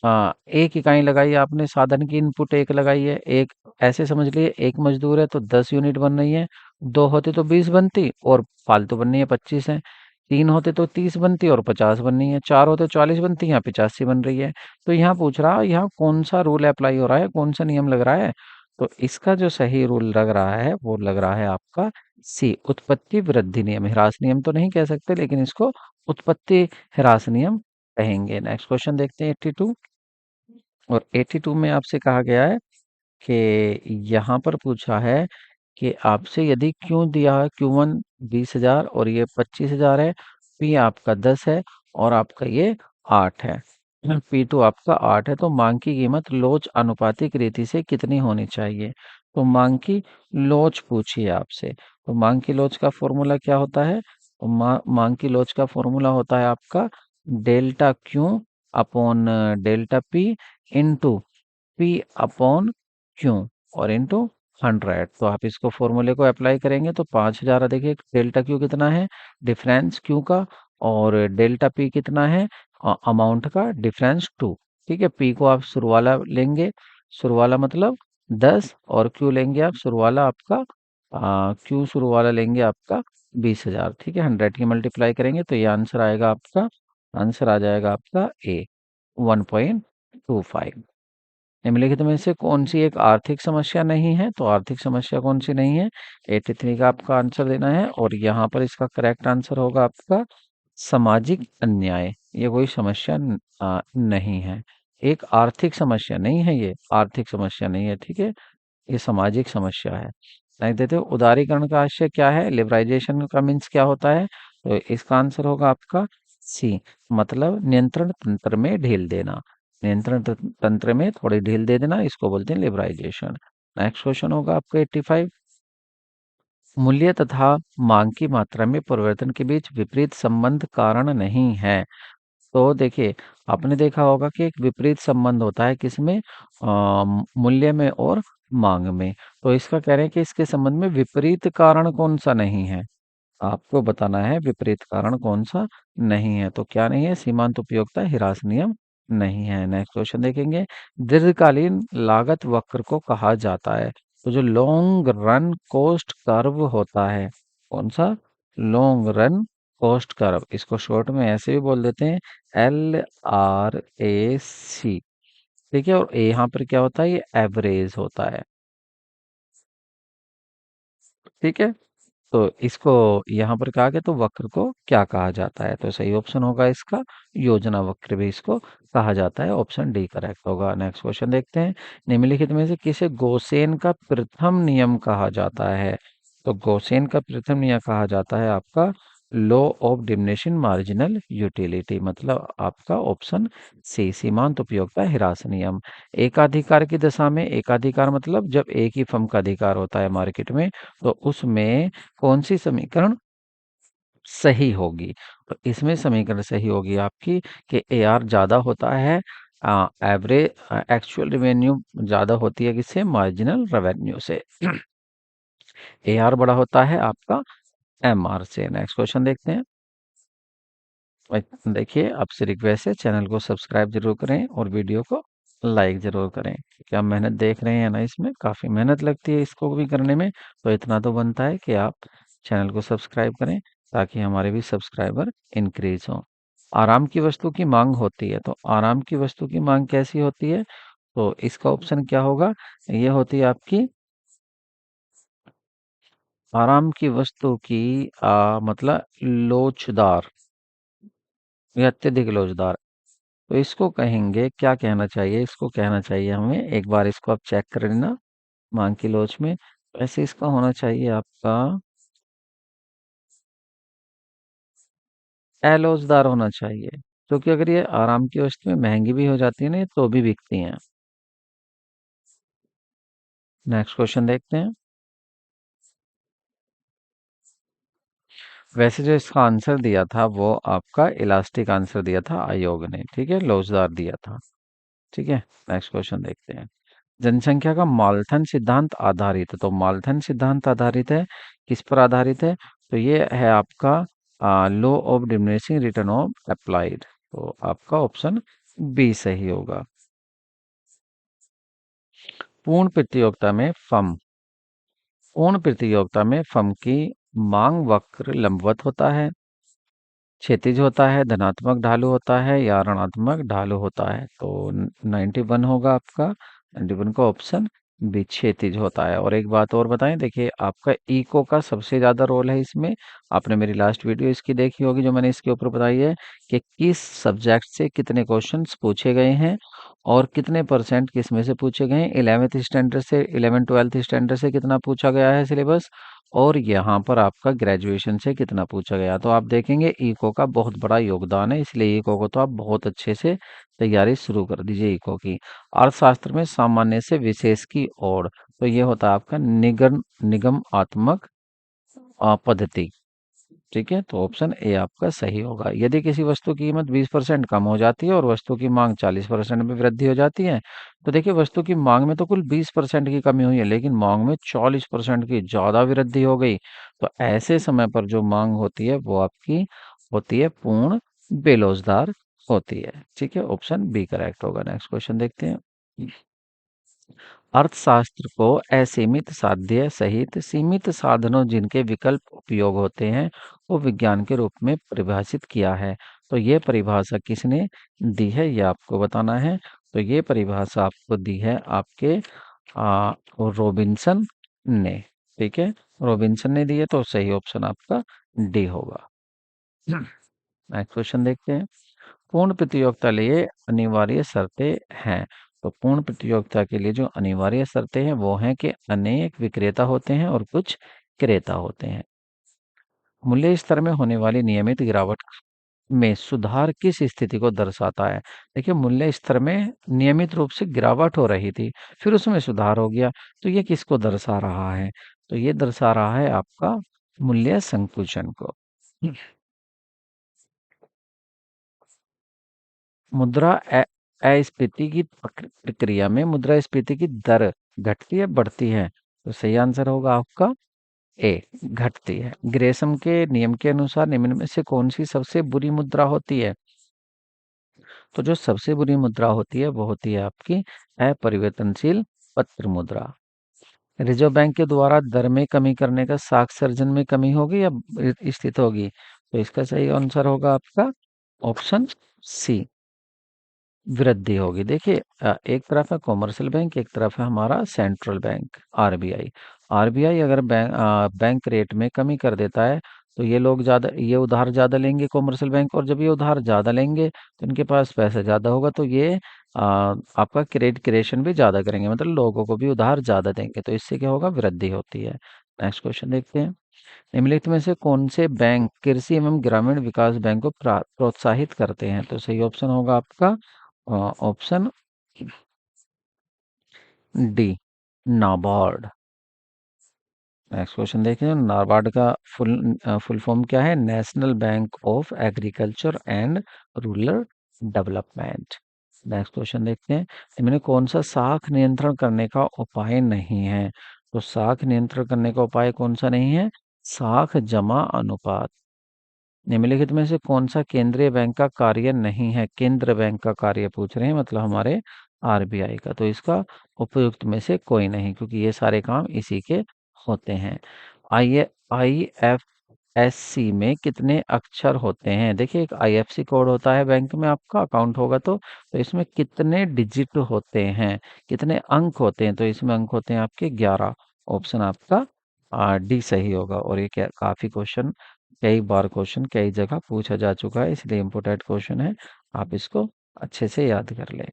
[SPEAKER 1] हाँ एक इकाई लगाई आपने, साधन की इनपुट एक लगाई है, एक ऐसे समझ लिए एक मजदूर है तो 10 यूनिट बन रही है। दो होते तो 20 बनती और फालतू बननी है 25 है। तीन होते तो 30 बनती और 50 बननी है। चार होते 40 बनती, यहाँ 85 बन रही है। तो यहाँ पूछ रहा है यहाँ कौन सा रूल अप्लाई हो रहा है, कौन सा नियम लग रहा है। तो इसका जो सही रूल लग रहा है वो लग रहा है आपका सी, उत्पत्ति वृद्धि नियम। ह्रास नियम तो नहीं कह सकते, लेकिन इसको उत्पत्ति ह्रास नियम कहेंगे। नेक्स्ट क्वेश्चन देखते हैं 82। और 82 में आपसे कहा गया है कि यहाँ पर पूछा है कि आपसे यदि क्यों दिया है, Q1 20,000 और ये 25,000 है, P आपका 10 है और आपका ये 8 है, P2 आपका 8 है, तो मांग की कीमत लोच अनुपातिक रीति से कितनी होनी चाहिए? तो मांग की लोच पूछिए आपसे। तो मांग की लोच का फॉर्मूला क्या होता है? तो मांग की लोच का फॉर्मूला होता है आपका delta Q upon delta P into P upon Q और इंटू 100। तो आप इसको फॉर्मूले को अप्लाई करेंगे तो 5,000। देखिए डेल्टा क्यू कितना है, डिफरेंस क्यू का, और डेल्टा पी कितना है, अमाउंट का डिफरेंस 2। ठीक है, पी को आप शुरुवाला लेंगे, शुरुवाला मतलब 10, और क्यू लेंगे आप शुरुवाला आपका, क्यू शुरुवाला लेंगे आपका 20,000। ठीक है, 100 की मल्टीप्लाई करेंगे तो ये आंसर आएगा आपका, आंसर आ जाएगा आपका ए 1.25। निम्नलिखित में से कौन सी एक आर्थिक समस्या नहीं है? तो आर्थिक समस्या कौन सी नहीं है? 83 का आपका आंसर देना है, और यहाँ पर इसका करेक्ट आंसर होगा आपका सामाजिक अन्याय। ये कोई समस्या नहीं है, एक आर्थिक समस्या नहीं है, ये आर्थिक समस्या नहीं है। ठीक है, ये सामाजिक समस्या है। नहीं देते हो, उदारीकरण का आशय क्या है, लिबराइजेशन का मीन्स क्या होता है? तो इसका आंसर होगा आपका सी, मतलब नियंत्रण तंत्र में ढील देना, नियंत्रण तंत्र में थोड़ी ढील दे देना, इसको बोलते हैं लिबराइजेशन। नेक्स्ट क्वेश्चन होगा आपका 85। मूल्य तथा मांग की मात्रा में परिवर्तन के बीच विपरीत संबंध कारण नहीं है। तो देखिए आपने देखा होगा कि एक विपरीत संबंध होता है किसमें, मूल्य में और मांग में। तो इसका कह रहे हैं कि इसके संबंध में विपरीत कारण कौन सा नहीं है, आपको बताना है विपरीत कारण कौन सा नहीं है। तो क्या नहीं है, सीमांत उपयोगिता ह्रास नियम नहीं है। नेक्स्ट क्वेश्चन देखेंगे, दीर्घकालीन लागत वक्र को कहा जाता है। तो जो लॉन्ग रन कॉस्ट कर्व होता है, कौन सा, लॉन्ग रन कॉस्ट कर्व, इसको शॉर्ट में ऐसे भी बोल देते हैं LRAC। ठीक है, और यहाँ पर क्या होता है, ये एवरेज होता है। ठीक है, तो इसको यहाँ पर कहा गया, तो वक्र को क्या कहा जाता है? तो सही ऑप्शन होगा इसका योजना वक्र भी इसको कहा जाता है, ऑप्शन डी करेक्ट होगा। नेक्स्ट क्वेश्चन देखते हैं, निम्नलिखित में से किसे गोसेन का प्रथम नियम कहा जाता है? तो गोसेन का प्रथम नियम कहा जाता है आपका law of diminishing marginal utility, मतलब आपका ऑप्शन सी, सीमांत उपयोगिता ह्रास नियम। एकाधिकार की दशा में, एकाधिकार मतलब जब एक ही फर्म का अधिकार होता है मार्केट में, तो उसमें कौन सी समीकरण सही होगी? तो इसमें समीकरण सही होगी आपकी कि AR ज्यादा होता है, एवरेज एक्चुअल रेवेन्यू ज्यादा होती है किससे, मार्जिनल रेवेन्यू से। AR बड़ा होता है आपका MR से। नेक्स्ट क्वेश्चन देखते हैं। देखिए आपसे रिक्वेस्ट है, चैनल को सब्सक्राइब जरूर करें और वीडियो को लाइक जरूर करें, क्योंकि आप मेहनत देख रहे हैं ना, इसमें काफ़ी मेहनत लगती है इसको भी करने में। तो इतना तो बनता है कि आप चैनल को सब्सक्राइब करें, ताकि हमारे भी सब्सक्राइबर इंक्रीज हों। आराम की वस्तु की मांग होती है, तो आराम की वस्तु की मांग कैसी होती है? तो इसका ऑप्शन क्या होगा? ये होती है आपकी आराम की वस्तु की मतलब लोचदार या अत्यधिक लोचदार। तो इसको कहेंगे, क्या कहना चाहिए? इसको कहना चाहिए हमें, एक बार इसको आप चेक कर लेना मांग की लोच में। वैसे इसका होना चाहिए आपका अलोचदार होना चाहिए, क्योंकि अगर ये आराम की वस्तु में महंगी भी हो जाती है ना, ये तो भी बिकती हैं। नेक्स्ट क्वेश्चन देखते हैं। वैसे जो इसका आंसर दिया था वो आपका इलास्टिक आंसर दिया था आयोग ने, ठीक है, लोचदार दिया था। ठीक है, नेक्स्ट क्वेश्चन देखते हैं। जनसंख्या का माल्थन सिद्धांत आधारित है, तो माल्थन सिद्धांत आधारित है, किस पर आधारित है? तो ये है आपका law of diminishing return of applied. तो आपका ऑप्शन बी सही होगा। पूर्ण प्रतियोगिता में फर्म पूर्ण प्रतियोगिता में फर्म की मांग वक्र लंबवत होता है, क्षैतिज होता है, धनात्मक ढालू होता है या ऋणात्मक ढालू होता है? तो 91 होगा आपका, 91 का ऑप्शन बी क्षैतिज होता है। और एक बात और बताएं, देखिए आपका इको का सबसे ज्यादा रोल है इसमें। आपने मेरी लास्ट वीडियो इसकी देखी होगी, जो मैंने इसके ऊपर बताई है कि किस सब्जेक्ट से कितने क्वेश्चंस पूछे गए हैं और कितने परसेंट किस में से पूछे गए हैं। 11th स्टैंडर्ड से 11 12th स्टैंडर्ड से कितना पूछा गया है सिलेबस, और यहाँ पर आपका ग्रेजुएशन से कितना पूछा गया। तो आप देखेंगे इको का बहुत बड़ा योगदान है, इसलिए इको को तो आप बहुत अच्छे से तैयारी शुरू कर दीजिए इको की। अर्थशास्त्र में सामान्य से विशेष की ओर, तो ये होता है आपका निगमात्मक पद्धति। ठीक है, तो ऑप्शन ए आपका सही होगा। यदि किसी वस्तु की कीमत 20% कम हो जाती है और वस्तु की मांग 40% में वृद्धि हो जाती है, तो देखिए वस्तु की मांग में तो कुल 20% की कमी हुई है, लेकिन मांग में 40% की ज्यादा वृद्धि हो गई। तो ऐसे समय पर जो मांग होती है वो आपकी होती है पूर्ण बेरोजगार होती है। ठीक है, ऑप्शन बी करेक्ट होगा। नेक्स्ट क्वेश्चन देखते हैं। अर्थशास्त्र को असीमित साध्य सहित सीमित साधनों जिनके विकल्प उपयोग होते हैं को विज्ञान के रूप में परिभाषित किया है। तो ये परिभाषा किसने दी है, ये आपको बताना है। तो ये परिभाषा आपको दी है आपके रॉबिन्सन ने। ठीक है, रॉबिन्सन ने दी है, तो सही ऑप्शन आपका डी होगा। नेक्स्ट क्वेश्चन देखते हैं। पूर्ण प्रतियोगिता लिए अनिवार्य शर्तें हैं। तो पूर्ण प्रतियोगिता के लिए जो अनिवार्य शर्तें हैं वो हैं कि अनेक विक्रेता होते हैं और कुछ क्रेता होते हैं। मूल्य स्तर में होने वाली नियमित गिरावट में सुधार किस स्थिति को दर्शाता है? देखिए मूल्य स्तर में नियमित रूप से गिरावट हो रही थी, फिर उसमें सुधार हो गया, तो ये किसको दर्शा रहा है? तो ये दर्शा रहा है आपका मूल्य संकुचन को। मुद्रा अस्फीति की प्रक्रिया में मुद्रास्फीति की दर घटती है बढ़ती है? तो सही आंसर होगा आपका ए, घटती है। ग्रेसम के नियम के अनुसार निम्न में से कौन सी सबसे बुरी मुद्रा होती है? तो जो सबसे बुरी मुद्रा होती है वो होती है आपकी अपरिवर्तनशील पत्र मुद्रा। रिजर्व बैंक के द्वारा दर में कमी करने का साख सर्जन में कमी होगी या स्थित होगी? तो इसका सही आंसर होगा आपका ऑप्शन सी, वृद्धि होगी। देखिए एक तरफ है कॉमर्शियल बैंक, एक तरफ है हमारा सेंट्रल बैंक आरबीआई। आरबीआई अगर बैंक रेट में कमी कर देता है, तो ये लोग ज्यादा ये उधार ज्यादा लेंगे कॉमर्शियल बैंक, और जब ये उधार ज्यादा लेंगे तो इनके पास पैसा ज्यादा होगा, तो ये आपका क्रेडिट क्रिएशन भी ज्यादा करेंगे, मतलब लोगों को भी उधार ज्यादा देंगे, तो इससे क्या होगा, वृद्धि होती है। नेक्स्ट क्वेश्चन देखते हैं। निम्नलिखित में से कौन से बैंक कृषि एवं ग्रामीण विकास बैंक को प्रोत्साहित करते हैं? तो सही ऑप्शन होगा आपका option D, NABARD. Next question देखें। नाबार्ड का फुल फॉर्म क्या है? National bank of agriculture and rural development. Next question देखते हैं। इनमें कौन सा साख नियंत्रण करने का उपाय नहीं है? तो साख नियंत्रण करने का उपाय कौन सा नहीं है? साख जमा अनुपात। निम्नलिखित में से कौन सा केंद्रीय बैंक का कार्य नहीं है? केंद्र बैंक का कार्य पूछ रहे हैं, मतलब हमारे आरबीआई का। तो इसका उपयुक्त में से कोई नहीं, क्योंकि ये सारे काम इसी के होते हैं। आई आईएफएससी में कितने अक्षर होते हैं? देखिए, एक आईएफएससी कोड होता है, बैंक में आपका अकाउंट होगा तो इसमें कितने डिजिट होते हैं, कितने अंक होते हैं? तो इसमें अंक होते हैं आपके 11। ऑप्शन आपका डी सही होगा। और ये काफी क्वेश्चन, कई बार क्वेश्चन कई जगह पूछा जा चुका है, इसलिए इम्पोर्टेंट क्वेश्चन है, आप इसको अच्छे से याद कर लें।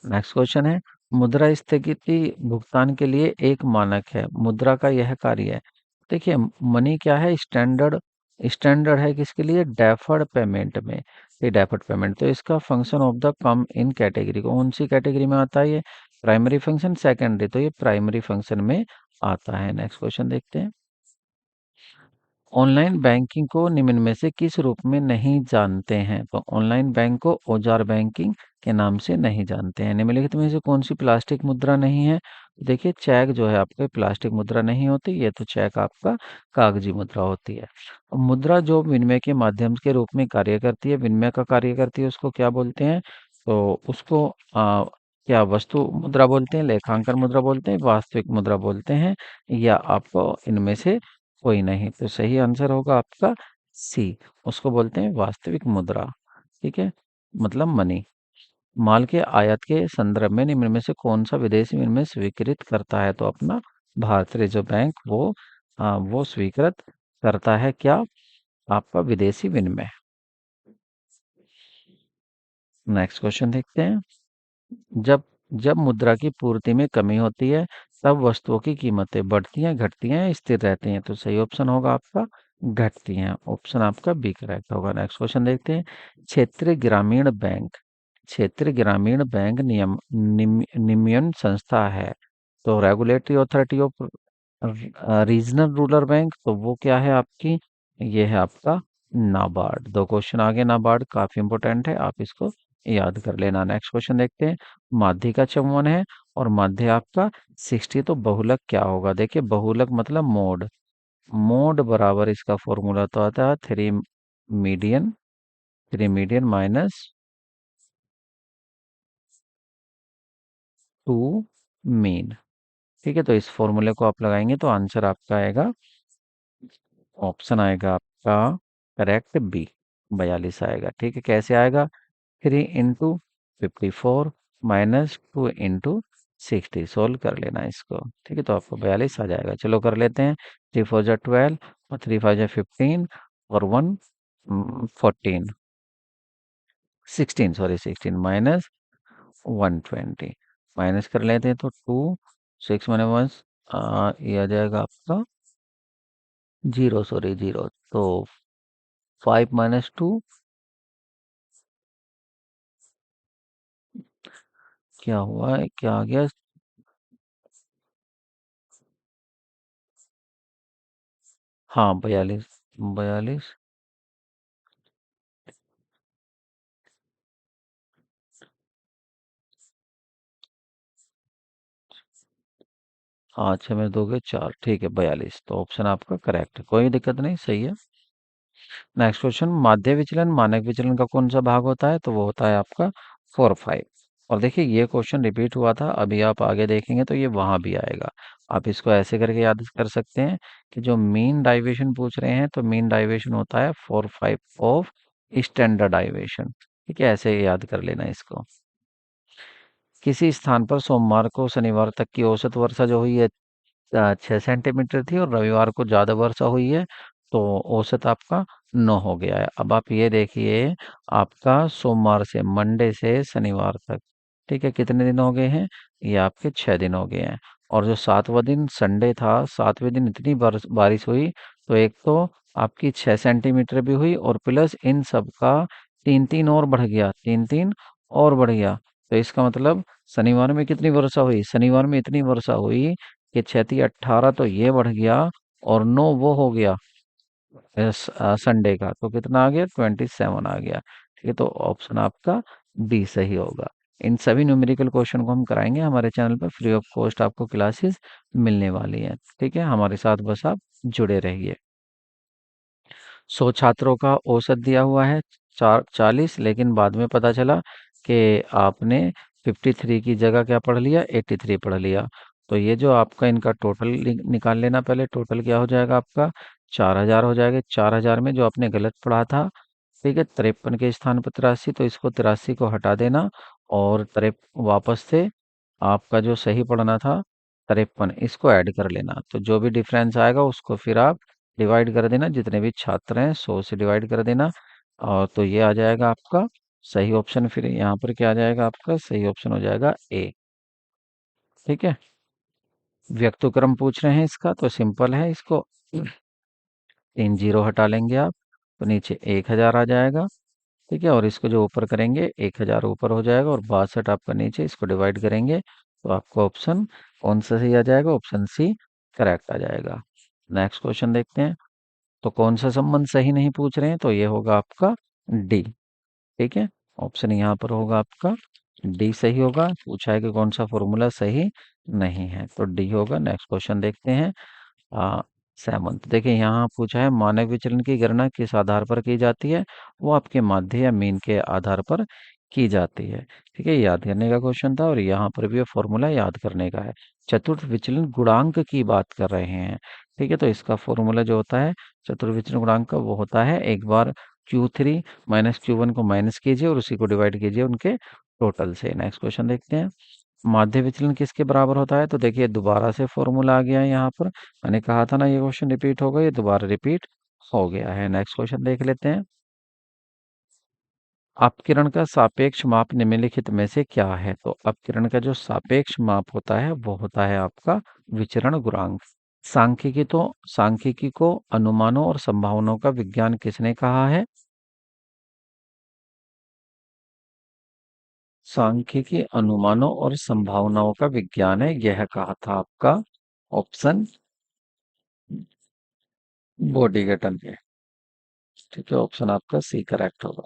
[SPEAKER 1] नेक्स्ट क्वेश्चन है, मुद्रा स्थगिति भुगतान के लिए एक मानक है, मुद्रा का यह कार्य है। देखिए, मनी क्या है? स्टैंडर्ड। स्टैंडर्ड है किसके लिए? डेफर्ड पेमेंट में। ये डेफर्ड पेमेंट, तो इसका function of the come in category, कौन सी कैटेगरी में आता है ये? प्राइमरी फंक्शन, सेकेंडरी, तो ये प्राइमरी फंक्शन में आता है। नेक्स्ट क्वेश्चन देखते हैं। ऑनलाइन बैंकिंग को निम्न में से किस रूप में नहीं जानते हैं? तो ऑनलाइन बैंक को औजार बैंकिंग के नाम से नहीं जानते हैं। निम्नलिखित में से कौन सी प्लास्टिक मुद्रा नहीं है? देखिए, चेक जो है आपके प्लास्टिक मुद्रा नहीं होती, ये तो चेक आपका कागजी मुद्रा होती है। मुद्रा जो विनिमय के माध्यम के रूप में कार्य करती है, विनिमय का कार्य करती है, उसको क्या बोलते हैं? तो उसको क्या वस्तु मुद्रा बोलते हैं, लेखांकन मुद्रा बोलते हैं, वास्तविक मुद्रा बोलते हैं, या आपको इनमें से कोई नहीं? तो सही आंसर होगा आपका सी, उसको बोलते हैं वास्तविक मुद्रा। ठीक है, मतलब मनी। माल के आयात के संदर्भ में निम्न में से कौन सा विदेशी विनिमय स्वीकृत करता है? तो अपना भारतीय रिजर्व बैंक वो स्वीकृत करता है क्या? आपका विदेशी विनिमय। नेक्स्ट क्वेश्चन देखते हैं। जब जब मुद्रा की पूर्ति में कमी होती है, तब वस्तुओं की कीमतें बढ़ती हैं, घटती हैं, या स्थिर रहती हैं? तो सही ऑप्शन होगा आपका घटती हैं। ऑप्शन आपका बी करेक्ट होगा। नेक्स्ट क्वेश्चन देखते हैं। क्षेत्रीय ग्रामीण बैंक, क्षेत्रीय ग्रामीण बैंक नियमन संस्था है, तो regulatory authority of regional rural bank, तो वो क्या है आपकी? ये है आपका नाबार्ड। दो क्वेश्चन आगे, नाबार्ड काफी इंपॉर्टेंट है, आप इसको याद कर लेना। नेक्स्ट क्वेश्चन देखते हैं। माध्य का 54 है और माध्य आपका 60, तो बहुलक क्या होगा? देखिए, बहुलक मतलब मोड। मोड बराबर इसका फॉर्मूला तो आता है मीडियन, 3 मीडियन माइनस 2 मीन। ठीक है, तो इस फॉर्मूले को आप लगाएंगे तो आंसर आपका आएगा, ऑप्शन आएगा आपका करेक्ट बी, 42 आएगा। ठीक है, कैसे आएगा? 3 × 54 -2 × 60, सोल्व कर लेना इसको। ठीक है, तो आपको 42 आ जाएगा। चलो कर लेते हैं। 3 4 12 और 3 5 15 और 1 14, 16, सॉरी 16 -120, माइनस कर लेते हैं तो 2 6 - 1 ये आ जाएगा आपका 0, सॉरी 0, तो 5 - 2 क्या हुआ है, क्या आ गया? हाँ, 42, 42। हाँ, 6 में 2 के 4, ठीक है, 42, तो ऑप्शन आपका करेक्ट है, कोई दिक्कत नहीं, सही है। Next question. माध्य विचलन मानक विचलन का कौन सा भाग होता है? तो वो होता है आपका 4 5। और देखिए, ये क्वेश्चन रिपीट हुआ था, अभी आप आगे देखेंगे तो ये वहां भी आएगा। आप इसको ऐसे करके याद कर सकते हैं कि जो मीन डाइवेशन पूछ रहे हैं, तो मीन डाइवेशन होता है 4 5 ऑफ स्टैंडर्ड डाइवेशन। ठीक है, ऐसे याद कर लेना इसको। किसी स्थान पर सोमवार को शनिवार तक की औसत वर्षा जो हुई है 6 सेंटीमीटर थी, और रविवार को ज्यादा वर्षा हुई है, तो औसत आपका 9 हो गया है। अब आप ये देखिए, आपका सोमवार से मंडे से शनिवार तक, ठीक है, कितने दिन हो गए हैं? ये आपके 6 दिन हो गए हैं। और जो 7वां दिन संडे था, 7वें दिन इतनी बारिश हुई, तो एक तो आपकी 6 सेंटीमीटर भी हुई, और प्लस इन सब का 3 3 और बढ़ गया, 3 3 और बढ़ गया। तो इसका मतलब शनिवार में कितनी वर्षा हुई? शनिवार में इतनी वर्षा हुई कि 6 × 3 = 18, तो ये बढ़ गया, और 9 वो हो गया संडे का, तो कितना आ गया? 27 आ गया। ठीक है, तो ऑप्शन आपका बी सही होगा। इन सभी न्यूमेरिकल क्वेश्चन को हम कराएंगे हमारे चैनल पर, फ्री ऑफ कॉस्ट आपको क्लासेस मिलने वाली हैं। ठीक है, हमारे साथ बस आप जुड़े रहिए। 100 छात्रों का औसत दिया हुआ है 40, लेकिन बाद में पता चला कि आपने 53 की जगह क्या पढ़ लिया, 83 पढ़ लिया। तो ये जो आपका इनका टोटल निकाल लेना, पहले टोटल क्या हो जाएगा आपका, 4000 हो जाएगा। 4000 में जो आपने गलत पढ़ा था, ठीक है, 53 के स्थान पर 83, तो इसको 83 को हटा देना और तिरप वापस से आपका जो सही पढ़ना था 53, इसको ऐड कर लेना। तो जो भी डिफरेंस आएगा उसको फिर आप डिवाइड कर देना, जितने भी छात्र हैं 100 से डिवाइड कर देना। और तो ये आ जाएगा आपका सही ऑप्शन। फिर यहाँ पर क्या आ जाएगा, आपका सही ऑप्शन हो जाएगा ए। ठीक है, व्यक्तक्रम पूछ रहे हैं इसका, तो सिंपल है, इसको 3 जीरो हटा लेंगे आप, तो नीचे 1000 आ जाएगा। ठीक है, और इसको जो ऊपर करेंगे 1000 ऊपर हो जाएगा और 62 आपका नीचे, इसको डिवाइड करेंगे तो आपको ऑप्शन कौन सा सही आ जाएगा, ऑप्शन सी करेक्ट आ जाएगा। नेक्स्ट क्वेश्चन देखते हैं। तो कौन सा संबंध सही नहीं पूछ रहे हैं, तो ये होगा आपका डी। ठीक है, ऑप्शन यहाँ पर होगा आपका डी सही होगा। पूछा है कि कौन सा फॉर्मूला सही नहीं है, तो डी होगा। नेक्स्ट क्वेश्चन देखते हैं। आ, सहमत, देखिए यहाँ पूछा है मानक विचलन की गणना किस आधार पर की जाती है, वो आपके माध्य या मीन के आधार पर की जाती है। ठीक है, याद करने का क्वेश्चन था और यहाँ पर भी फॉर्मूला याद करने का है। चतुर्थ विचलन गुणांक की बात कर रहे हैं। ठीक है, तो इसका फॉर्मूला जो होता है चतुर्थ विचलन गुणांक का, वो होता है एक बार Q3 माइनस Q1 को माइनस कीजिए और उसी को डिवाइड कीजिए उनके टोटल से। नेक्स्ट क्वेश्चन देखते हैं। माध्य विचलन किसके बराबर होता है, तो देखिए दोबारा से फॉर्मूला आ गया है यहाँ पर। मैंने कहा था ना ये क्वेश्चन रिपीट होगा, ये दोबारा रिपीट हो गया है। नेक्स्ट क्वेश्चन देख लेते हैं। अपकिरण का सापेक्ष माप निम्नलिखित में से क्या है, तो अपकिरण का जो सापेक्ष माप होता है वो होता है आपका विचरण गुणांक। सांख्यिकी को अनुमानों और संभावनाओं का विज्ञान किसने कहा है, सांख्यिकी अनुमानों और संभावनाओं का विज्ञान है, यह कहा था आपका ऑप्शन बॉडीगेटन ने। ठीक है, ऑप्शन आपका सी करेक्ट होगा।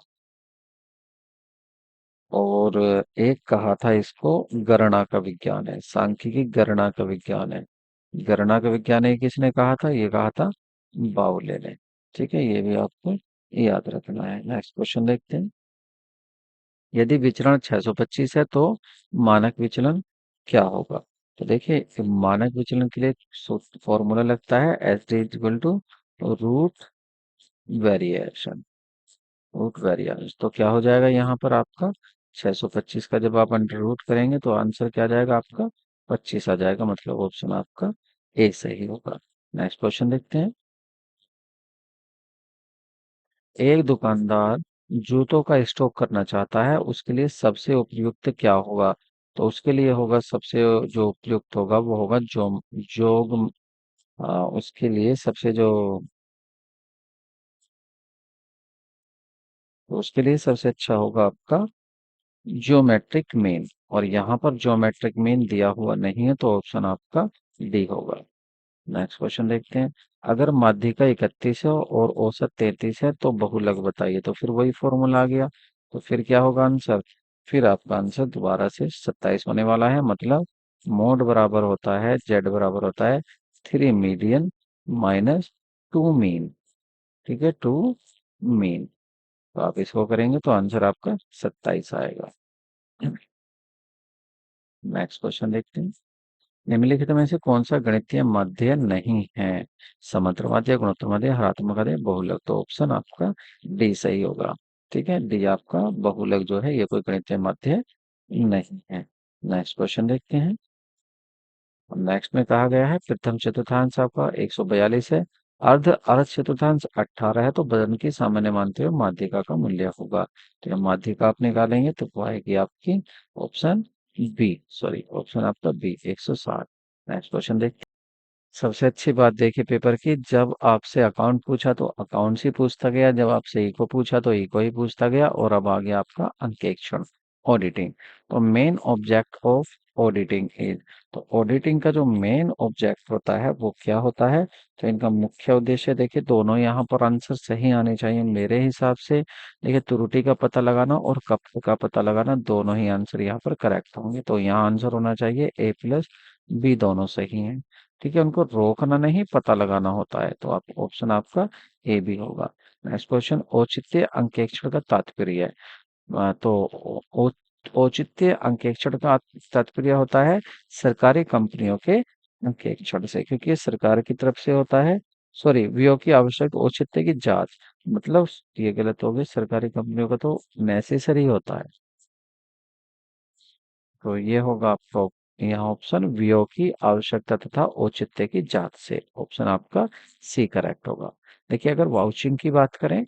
[SPEAKER 1] और एक कहा था इसको गणना का विज्ञान है, सांख्यिकी गणना का विज्ञान है। गणना का विज्ञान है, ये किसने कहा था, ये कहा था बाउले ने। ठीक है, ये भी आपको याद रखना है। नेक्स्ट क्वेश्चन देखते हैं। यदि विचरण 625 है तो मानक विचलन क्या होगा, तो देखिए मानक विचलन के लिए फॉर्मूला लगता है S D equal to root variation, root variance. तो क्या हो जाएगा यहाँ पर आपका 625 का जब आप अंडर रूट करेंगे तो आंसर क्या आ जाएगा आपका 25 आ जाएगा, मतलब ऑप्शन आपका ए सही होगा। नेक्स्ट क्वेश्चन देखते हैं। एक दुकानदार जूतों का स्टॉक करना चाहता है, उसके लिए सबसे उपयुक्त क्या होगा, तो उसके लिए होगा सबसे जो उपयुक्त होगा वो होगा जो जोग। उसके लिए सबसे जो, उसके लिए सबसे अच्छा होगा आपका ज्योमेट्रिक मीन, और यहाँ पर ज्योमेट्रिक मीन दिया हुआ नहीं है, तो ऑप्शन आपका डी होगा। नेक्स्ट क्वेश्चन देखते हैं। अगर माध्यिका 31 है और औसत 33 है तो बहुलक बताइए, तो फिर वही फॉर्मूला आ गया। तो फिर क्या होगा आंसर, फिर आपका आंसर दोबारा से 27 होने वाला है, मतलब मोड बराबर होता है, जेड बराबर होता है 3 मीडियन माइनस 2 मीन। ठीक है, 2 मीन। तो आप इसको करेंगे तो आंसर आपका 27 आएगा। नेक्स्ट क्वेश्चन देखते हैं। निम्नलिखित में से कौन सा गणितीय माध्य नहीं है, समंत्र माध्य, गुणोत्तर माध्य, हरात्मक माध्य, बहुलक, तो ऑप्शन आपका डी सही होगा। ठीक है, डी आपका बहुलक जो है ये कोई गणितीय माध्य नहीं है। नेक्स्ट क्वेश्चन देखते हैं। नेक्स्ट में कहा गया है प्रथम चतुर्थांश आपका 142 है, अर्ध अर्ध चतुर्थांश 18 है, तो वजन की सामान्य मानते हुए माध्यिका का मूल्य होगा। तो ये माध्यिका आप निकालेंगे तो वो आएगी आपकी ऑप्शन बी, सॉरी ऑप्शन आपका बी 160। नेक्स्ट क्वेश्चन देखते हैं। सबसे अच्छी बात देखिए पेपर की, जब आपसे अकाउंट पूछा तो अकाउंट ही पूछता गया, जब आपसे इको पूछा तो इको ही पूछता गया, और अब आ गया आपका अंकेक्षण ऑडिटिंग। तो main object of auditing is, तो ऑडिटिंग का जो मेन ऑब्जेक्ट होता है वो क्या होता है, तो इनका मुख्य उद्देश्य देखिए, दोनों यहाँ पर आंसर सही आने चाहिए मेरे हिसाब से। देखिए त्रुटि का पता लगाना और कप का पता लगाना, दोनों ही आंसर यहाँ पर करेक्ट होंगे, तो यहाँ आंसर होना चाहिए ए प्लस बी, दोनों सही हैं। ठीक है, उनको रोकना नहीं पता लगाना होता है, तो आप ऑप्शन आपका ए भी होगा। नेक्स्ट क्वेश्चन, औचित्य अंकेक्षण का तात्पर्य है। तो औचित्य अंकेक्षण का तात्पर्य होता है सरकारी कंपनियों के अंकेक्षण से, क्योंकि ये सरकार की तरफ से होता है। सॉरी, व्यय की आवश्यक औचित्य की जांच, मतलब ये गलत हो गई, सरकारी कंपनियों का तो नेसेसरी होता है। तो ये होगा आपका यहाँ ऑप्शन, व्यय की आवश्यकता तथा औचित्य की जांच से। ऑप्शन आपका सी करेक्ट होगा। देखिए, अगर वाउचिंग की बात करें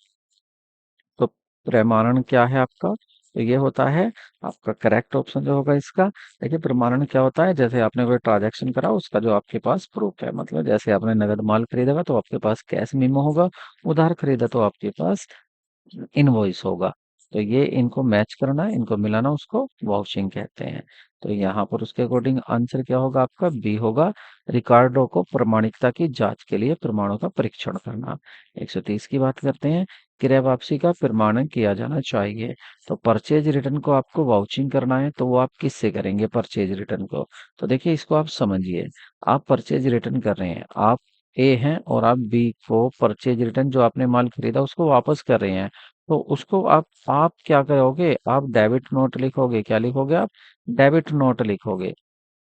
[SPEAKER 1] तो प्रमाणन क्या है आपका, तो ये होता है आपका करेक्ट ऑप्शन जो होगा इसका। देखिए, प्रमाणन क्या होता है, जैसे आपने कोई ट्रांजैक्शन करा, उसका जो आपके पास प्रूफ है, मतलब जैसे आपने नगद माल खरीदा तो आपके पास कैश मेमो होगा, उधार खरीदा तो आपके पास इनवॉइस होगा। तो ये इनको मैच करना, इनको मिलाना, उसको वाउचिंग कहते हैं। तो यहाँ पर उसके अकॉर्डिंग आंसर क्या होगा आपका, बी होगा। रिकॉर्डों को प्रमाणिकता की जांच के लिए प्रमाणों का परीक्षण करना। 130 की बात करते हैं, क्रय वापसी का प्रमाणन किया जाना चाहिए। तो परचेज रिटर्न को आपको वाउचिंग करना है, तो वो आप किससे करेंगे परचेज रिटर्न को। तो देखिए, इसको आप समझिए। आप परचेज रिटर्न कर रहे हैं, आप ए हैं और आप बी को परचेज रिटर्न, जो आपने माल खरीदा उसको वापस कर रहे हैं। तो उसको आप क्या करोगे, आप डेबिट नोट लिखोगे। क्या लिखोगे आप, डेबिट नोट लिखोगे।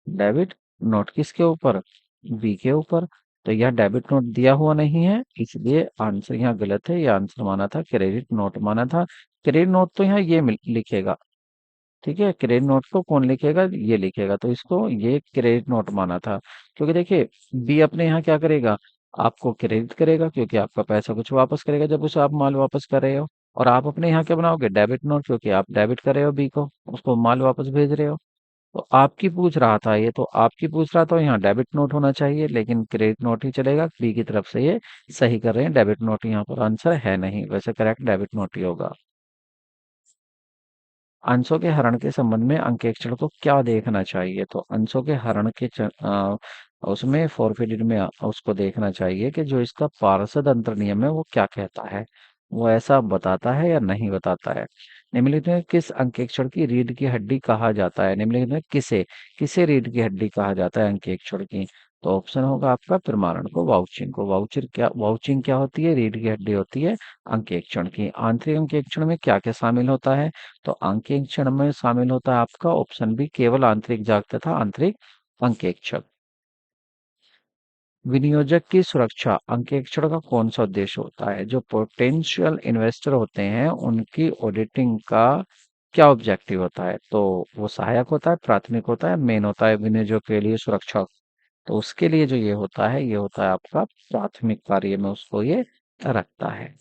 [SPEAKER 1] डेबिट नोट किसके ऊपर, बी के ऊपर। तो यह डेबिट नोट दिया हुआ नहीं है, इसलिए आंसर यहाँ गलत है। यह आंसर माना था क्रेडिट नोट माना था। क्रेडिट नोट तो यहाँ ये लिखेगा, ठीक है। क्रेडिट नोट को कौन लिखेगा, ये लिखेगा, तो इसको ये क्रेडिट नोट माना था। क्योंकि देखिए, बी अपने यहाँ क्या करेगा, आपको क्रेडिट करेगा, क्योंकि आपका पैसा कुछ वापस करेगा जब उसे आप माल वापस कर रहे हो। और आप अपने यहाँ क्या बनाओगे, डेबिट नोट, क्योंकि आप डेबिट कर रहे हो बी को, उसको माल वापस भेज रहे हो। तो आपकी पूछ रहा था ये, तो आपकी पूछ रहा था यहाँ डेबिट नोट होना चाहिए, लेकिन क्रेडिट नोट ही चलेगा, बी की तरफ से ये सही कर रहे हैं। डेबिट नोट यहाँ पर आंसर है नहीं, वैसे करेक्ट डेबिट नोट ही होगा। अंशों के हरण के संबंध में अंकेक्षण को क्या देखना चाहिए, तो अंशों के हरण के उसमें फॉरफिटेड में उसको देखना चाहिए कि जो इसका पार्षद अंतर नियम है वो क्या कहता है, वो ऐसा बताता है या नहीं बताता है। निम्नलिखित में किस अंकेक्षण की रीढ़ की हड्डी कहा जाता है, निम्नलिखित में किसे किसे रीढ़ की हड्डी कहा जाता है अंकेक्षण की। तो ऑप्शन होगा आपका प्रमाणन को, वाउचिंग को। वाउचिंग क्या होती है, रीढ़ की हड्डी होती है अंकेक्षण की। आंतरिक अंकेक्षण में क्या क्या शामिल होता है, तो अंकेक्षण में शामिल होता है आपका ऑप्शन बी, केवल आंतरिक जांच तथा आंतरिक अंकेक्षण। विनियोजक की सुरक्षा अंकेक्षण का कौन सा उद्देश्य होता है, जो पोटेंशियल इन्वेस्टर होते हैं उनकी ऑडिटिंग का क्या ऑब्जेक्टिव होता है। तो वो सहायक होता है, प्राथमिक होता है, मेन होता है विनियोजक के लिए सुरक्षा। तो उसके लिए जो ये होता है, ये होता है आपका प्राथमिक कार्य में उसको ये रखता है।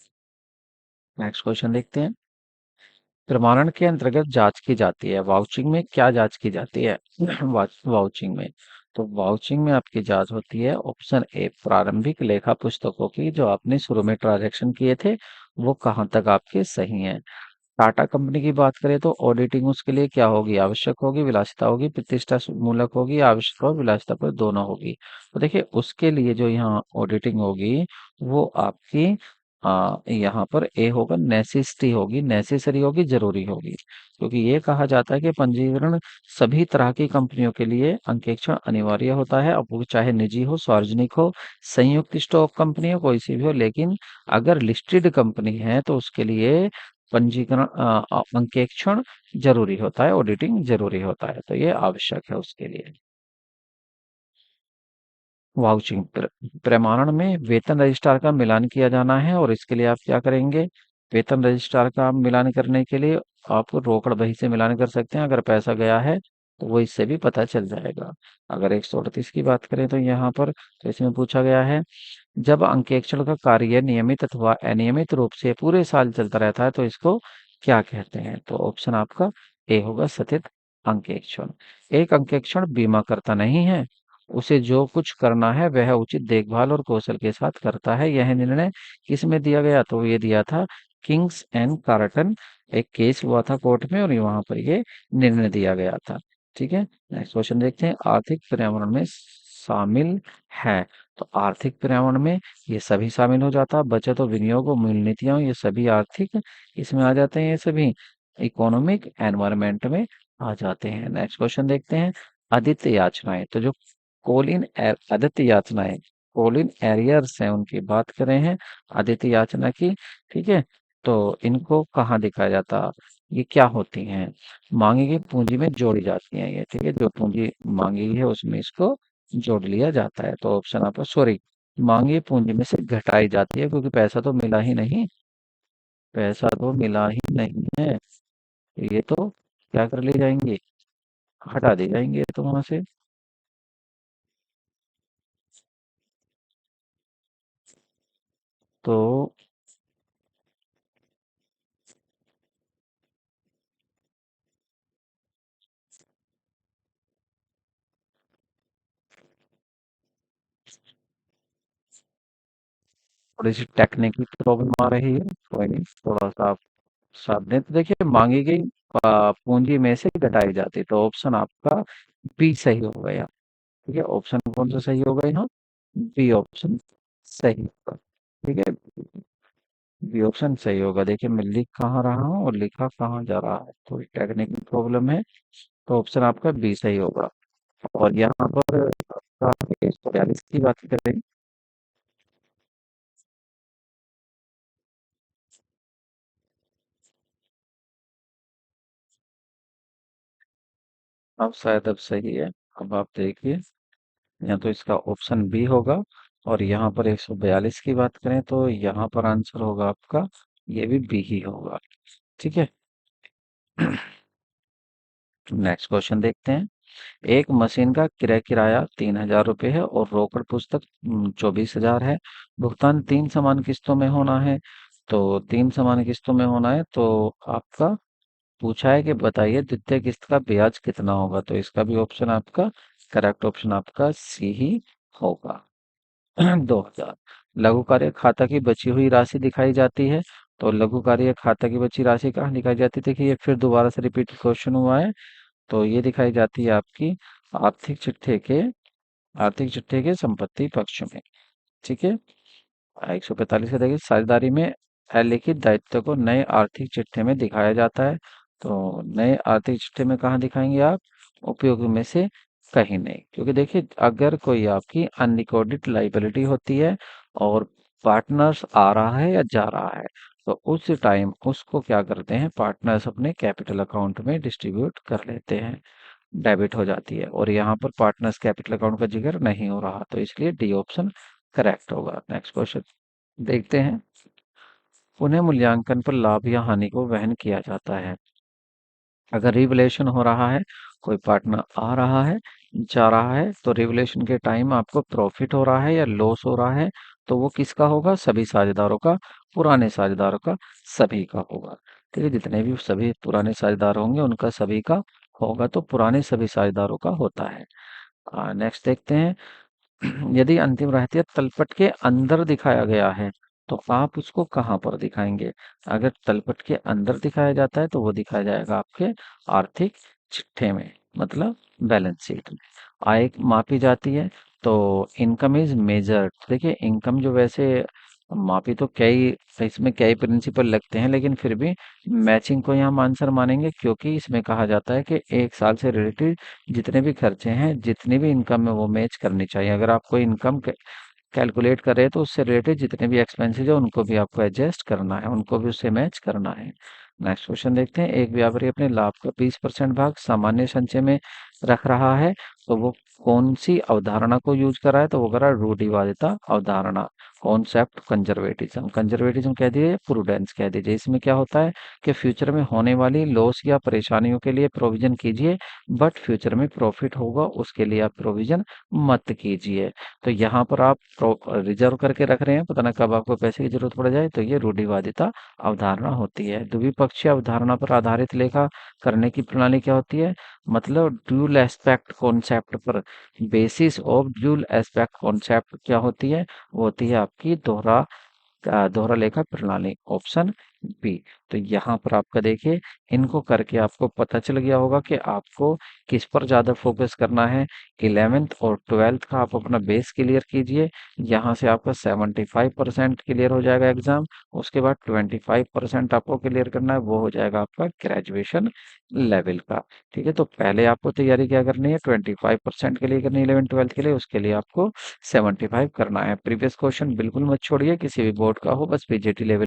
[SPEAKER 1] नेक्स्ट क्वेश्चन देखते हैं। प्रमाणन के अंतर्गत जांच की जाती है, वाउचिंग में क्या जांच की जाती है वाउचिंग में, तो वाउचिंग में आपकी जांच होती है ऑप्शन ए, प्रारंभिक लेखा पुस्तकों की, जो आपने शुरू में ट्रांजैक्शन किए थे वो कहाँ तक आपके सही हैं। टाटा कंपनी की बात करें तो ऑडिटिंग उसके लिए क्या होगी, आवश्यक होगी, विलासिता होगी, प्रतिष्ठा मूलक होगी, आवश्यक और विलासिता पर दोनों होगी। तो देखिए, उसके लिए जो यहाँ ऑडिटिंग होगी वो आपकी यहाँ पर ए होगा, नेसेसिटी होगी, नेसेसरी होगी, जरूरी होगी। क्योंकि ये कहा जाता है कि पंजीकरण सभी तरह की कंपनियों के लिए अंकेक्षण अनिवार्य होता है, अब वो चाहे निजी हो, सार्वजनिक हो, संयुक्त स्टॉक कंपनी हो, कोई सी भी हो। लेकिन अगर लिस्टेड कंपनी है तो उसके लिए पंजीकरण अंकेक्षण जरूरी होता है, ऑडिटिंग जरूरी होता है, तो ये आवश्यक है उसके लिए। वाउचिंग प्रमाणन में वेतन रजिस्ट्रार का मिलान किया जाना है, और इसके लिए आप क्या करेंगे, वेतन रजिस्ट्रार का मिलान करने के लिए आप रोकड़ बही से मिलान कर सकते हैं। अगर पैसा गया है तो वो इससे भी पता चल जाएगा। अगर 138 की बात करें तो यहाँ पर, तो इसमें पूछा गया है, जब अंकेक्षण का कार्य नियमित अथवा अनियमित रूप से पूरे साल चलता रहता है तो इसको क्या कहते हैं। तो ऑप्शन आपका ए होगा, सतत अंकेक्षण। एक अंकेक्षण बीमा करता नहीं है, उसे जो कुछ करना है वह उचित देखभाल और कौशल के साथ करता है। यह निर्णय किसमें दिया गया, तो ये दिया था किंग्स एंड कार्टन, एक केस हुआ था कोर्ट में और वहां पर ये निर्णय दिया गया था। ठीक है, नेक्स्ट क्वेश्चन देखते हैं। आर्थिक पर्यावरण में शामिल है, तो आर्थिक पर्यावरण में ये सभी शामिल हो जाता है, बचत और विनियोग और मूल नीतियां, ये सभी आर्थिक इसमें आ जाते हैं, ये सभी इकोनॉमिक एनवायरमेंट में आ जाते हैं। नेक्स्ट क्वेश्चन देखते हैं। आदित्य याचनाएं, तो जो आदित्य याचनाएं, कोलिन एरियर्स हैं, उनकी बात कर रहे हैं आदित्य याचना की। ठीक है, तो इनको कहाँ दिखाया जाता? ये क्या होती हैं? मांगी गई पूंजी में जोड़ी जाती हैं ये, ठीक है। जो पूंजी मांगी गई है उसमें इसको जोड़ लिया जाता है। तो ऑप्शन आपका, सॉरी, मांगी पूंजी में से घटाई जाती है, क्योंकि पैसा तो मिला ही नहीं, पैसा तो मिला ही नहीं है। ये तो क्या कर ली जाएंगी? हटा दी जाएंगी ये तो वहां से। तो थोड़ी सी टेक्निकल प्रॉब्लम आ रही है, कोई नहीं, थोड़ा सा आप साथ दें। तो देखिए, मांगी गई पूंजी में से घटाई जाती, तो ऑप्शन आपका बी सही हो गया। ठीक है, ऑप्शन कौन सा सही हो गया यहाँ? बी ऑप्शन सही होगा। ठीक है, बी ऑप्शन सही होगा। देखिए, मैं लिख कहाँ रहा हूँ और लिखा कहाँ जा रहा है, थोड़ी टेक्निकल प्रॉब्लम है। तो ऑप्शन आपका बी सही होगा। और यहाँ पर आपका 142 की बात करें। अब शायद अब सही है। अब आप देखिए, या तो इसका ऑप्शन बी होगा। और यहाँ पर 142 की बात करें तो यहाँ पर आंसर होगा आपका, ये भी बी ही होगा। ठीक है। नेक्स्ट क्वेश्चन देखते हैं। एक मशीन का क्रय किराया 3,000 रुपये है और रोकड़ पुस्तक 24,000 है। भुगतान 3 समान किस्तों में होना है। तो 3 समान किस्तों में होना है, तो आपका पूछा है कि बताइए द्वितीय किस्त का ब्याज कितना होगा। तो इसका भी ऑप्शन आपका, करेक्ट ऑप्शन आपका सी ही होगा। 2,000। लघु कार्य खाता की बची हुई राशि दिखाई जाती है। तो लघु कार्य खाता की बची राशि कहाँ दिखाई जाती है? देखिए, ये फिर दोबारा से रिपीट क्वेश्चन हुआ है। तो ये दिखाई जाती है आपकी आर्थिक चिट्ठे के आर्थिक चिट्ठे के संपत्ति पक्ष में। ठीक है। 145 का देखिए, साझेदारी में अलिखित दायित्व को नए आर्थिक चिट्ठे में दिखाया जाता है। तो नए आर्थिक चिट्ठे में कहाँ दिखाएंगे आप? उपयोग में से कहीं नहीं, क्योंकि देखिए, अगर कोई आपकी अनरिकॉर्डेड लाइबिलिटी होती है और पार्टनर्स आ रहा है या जा रहा है, तो उस टाइम उसको क्या करते हैं, पार्टनर्स अपने कैपिटल अकाउंट में डिस्ट्रीब्यूट कर लेते हैं, डेबिट हो जाती है। और यहाँ पर पार्टनर्स कैपिटल अकाउंट का जिक्र नहीं हो रहा, तो इसलिए डी ऑप्शन करेक्ट होगा। नेक्स्ट क्वेश्चन देखते हैं। पुनः मूल्यांकन पर लाभ या हानि को वहन किया जाता है। अगर रिवलेशन हो रहा है, कोई पार्टनर आ रहा है, जा रहा है, तो रिवलेशन के टाइम आपको प्रॉफिट हो रहा है या लॉस हो रहा है, तो वो किसका होगा? सभी साझेदारों का, पुराने साझेदारों का, सभी का होगा। ठीक है, जितने भी सभी पुराने साझेदार होंगे उनका सभी का होगा, तो पुराने सभी साझेदारों का होता है। नेक्स्ट देखते हैं। यदि अंतिम रहतिया तलपट के अंदर दिखाया गया है, तो आप उसको कहाँ पर दिखाएंगे? अगर तलपट के अंदर दिखाया जाता है तो वो दिखाया जाएगा आपके आर्थिक चिट्ठे में, मतलब बैलेंस शीट में। आय मापी जाती है, तो इनकम इज मेजर्ड। देखिए, इनकम जो वैसे मापी तो कई, इसमें कई प्रिंसिपल लगते हैं, लेकिन फिर भी मैचिंग को यहाँ हम आंसर मानेंगे, क्योंकि इसमें कहा जाता है कि एक साल से रिलेटेड जितने भी खर्चे हैं, जितनी भी इनकम है, वो मैच करनी चाहिए। अगर आप कोई इनकम कैलकुलेट कर रहे हैं, तो उससे रिलेटेड जितने भी एक्सपेंसेस है उनको भी आपको एडजस्ट करना है, उनको भी उससे मैच करना है। नेक्स्ट क्वेश्चन देखते हैं। एक व्यापारी अपने लाभ का 20% भाग सामान्य संचय में रख रहा है, तो वो कौन सी अवधारणा को यूज कर रहा है? तो वो कर रहा है रूढ़िवादिता अवधारणा, कॉन्सेप्ट कंजर्वेटिज्म। कंजर्वेटिज्म कह दीजिए, प्रूडेंस कह दीजिए। इसमें क्या होता है कि फ्यूचर में होने वाली लॉस या परेशानियों के लिए प्रोविजन कीजिए, बट फ्यूचर में प्रॉफिट होगा उसके लिए आप प्रोविजन मत कीजिए। तो यहाँ पर आप रिजर्व करके रख रहे हैं, पता ना कब आपको पैसे की जरूरत पड़ जाए, तो ये रूढ़िवादिता अवधारणा होती है। द्विपक्षीय अवधारणा पर आधारित लेखा करने की प्रणाली क्या होती है? मतलब ड्यूल एस्पेक्ट कॉन्सेप्ट पर, basis of dual aspect concept क्या होती है? वो होती है आपकी दोहरा लेखा प्रणाली, ऑप्शन बी। तो यहाँ पर आपका देखिए, इनको करके आपको पता चल गया होगा कि आपको किस पर ज्यादा फोकस करना है। 11th और 12th का आप अपना बेस क्लियर कीजिए। यहाँ से आपका 75% क्लियर हो जाएगा एग्जाम। उसके बाद 25% आपको क्लियर करना है, वो हो जाएगा आपका ग्रेजुएशन लेवल का। ठीक है, तो पहले आपको तैयारी क्या करनी है? 25% के लिए करनी है, 11th 12th के लिए, उसके लिए आपको 75 करना है। प्रीवियस क्वेश्चन बिल्कुल मत छोड़िए, किसी भी बोर्ड का हो, बस पीजीटी लेवल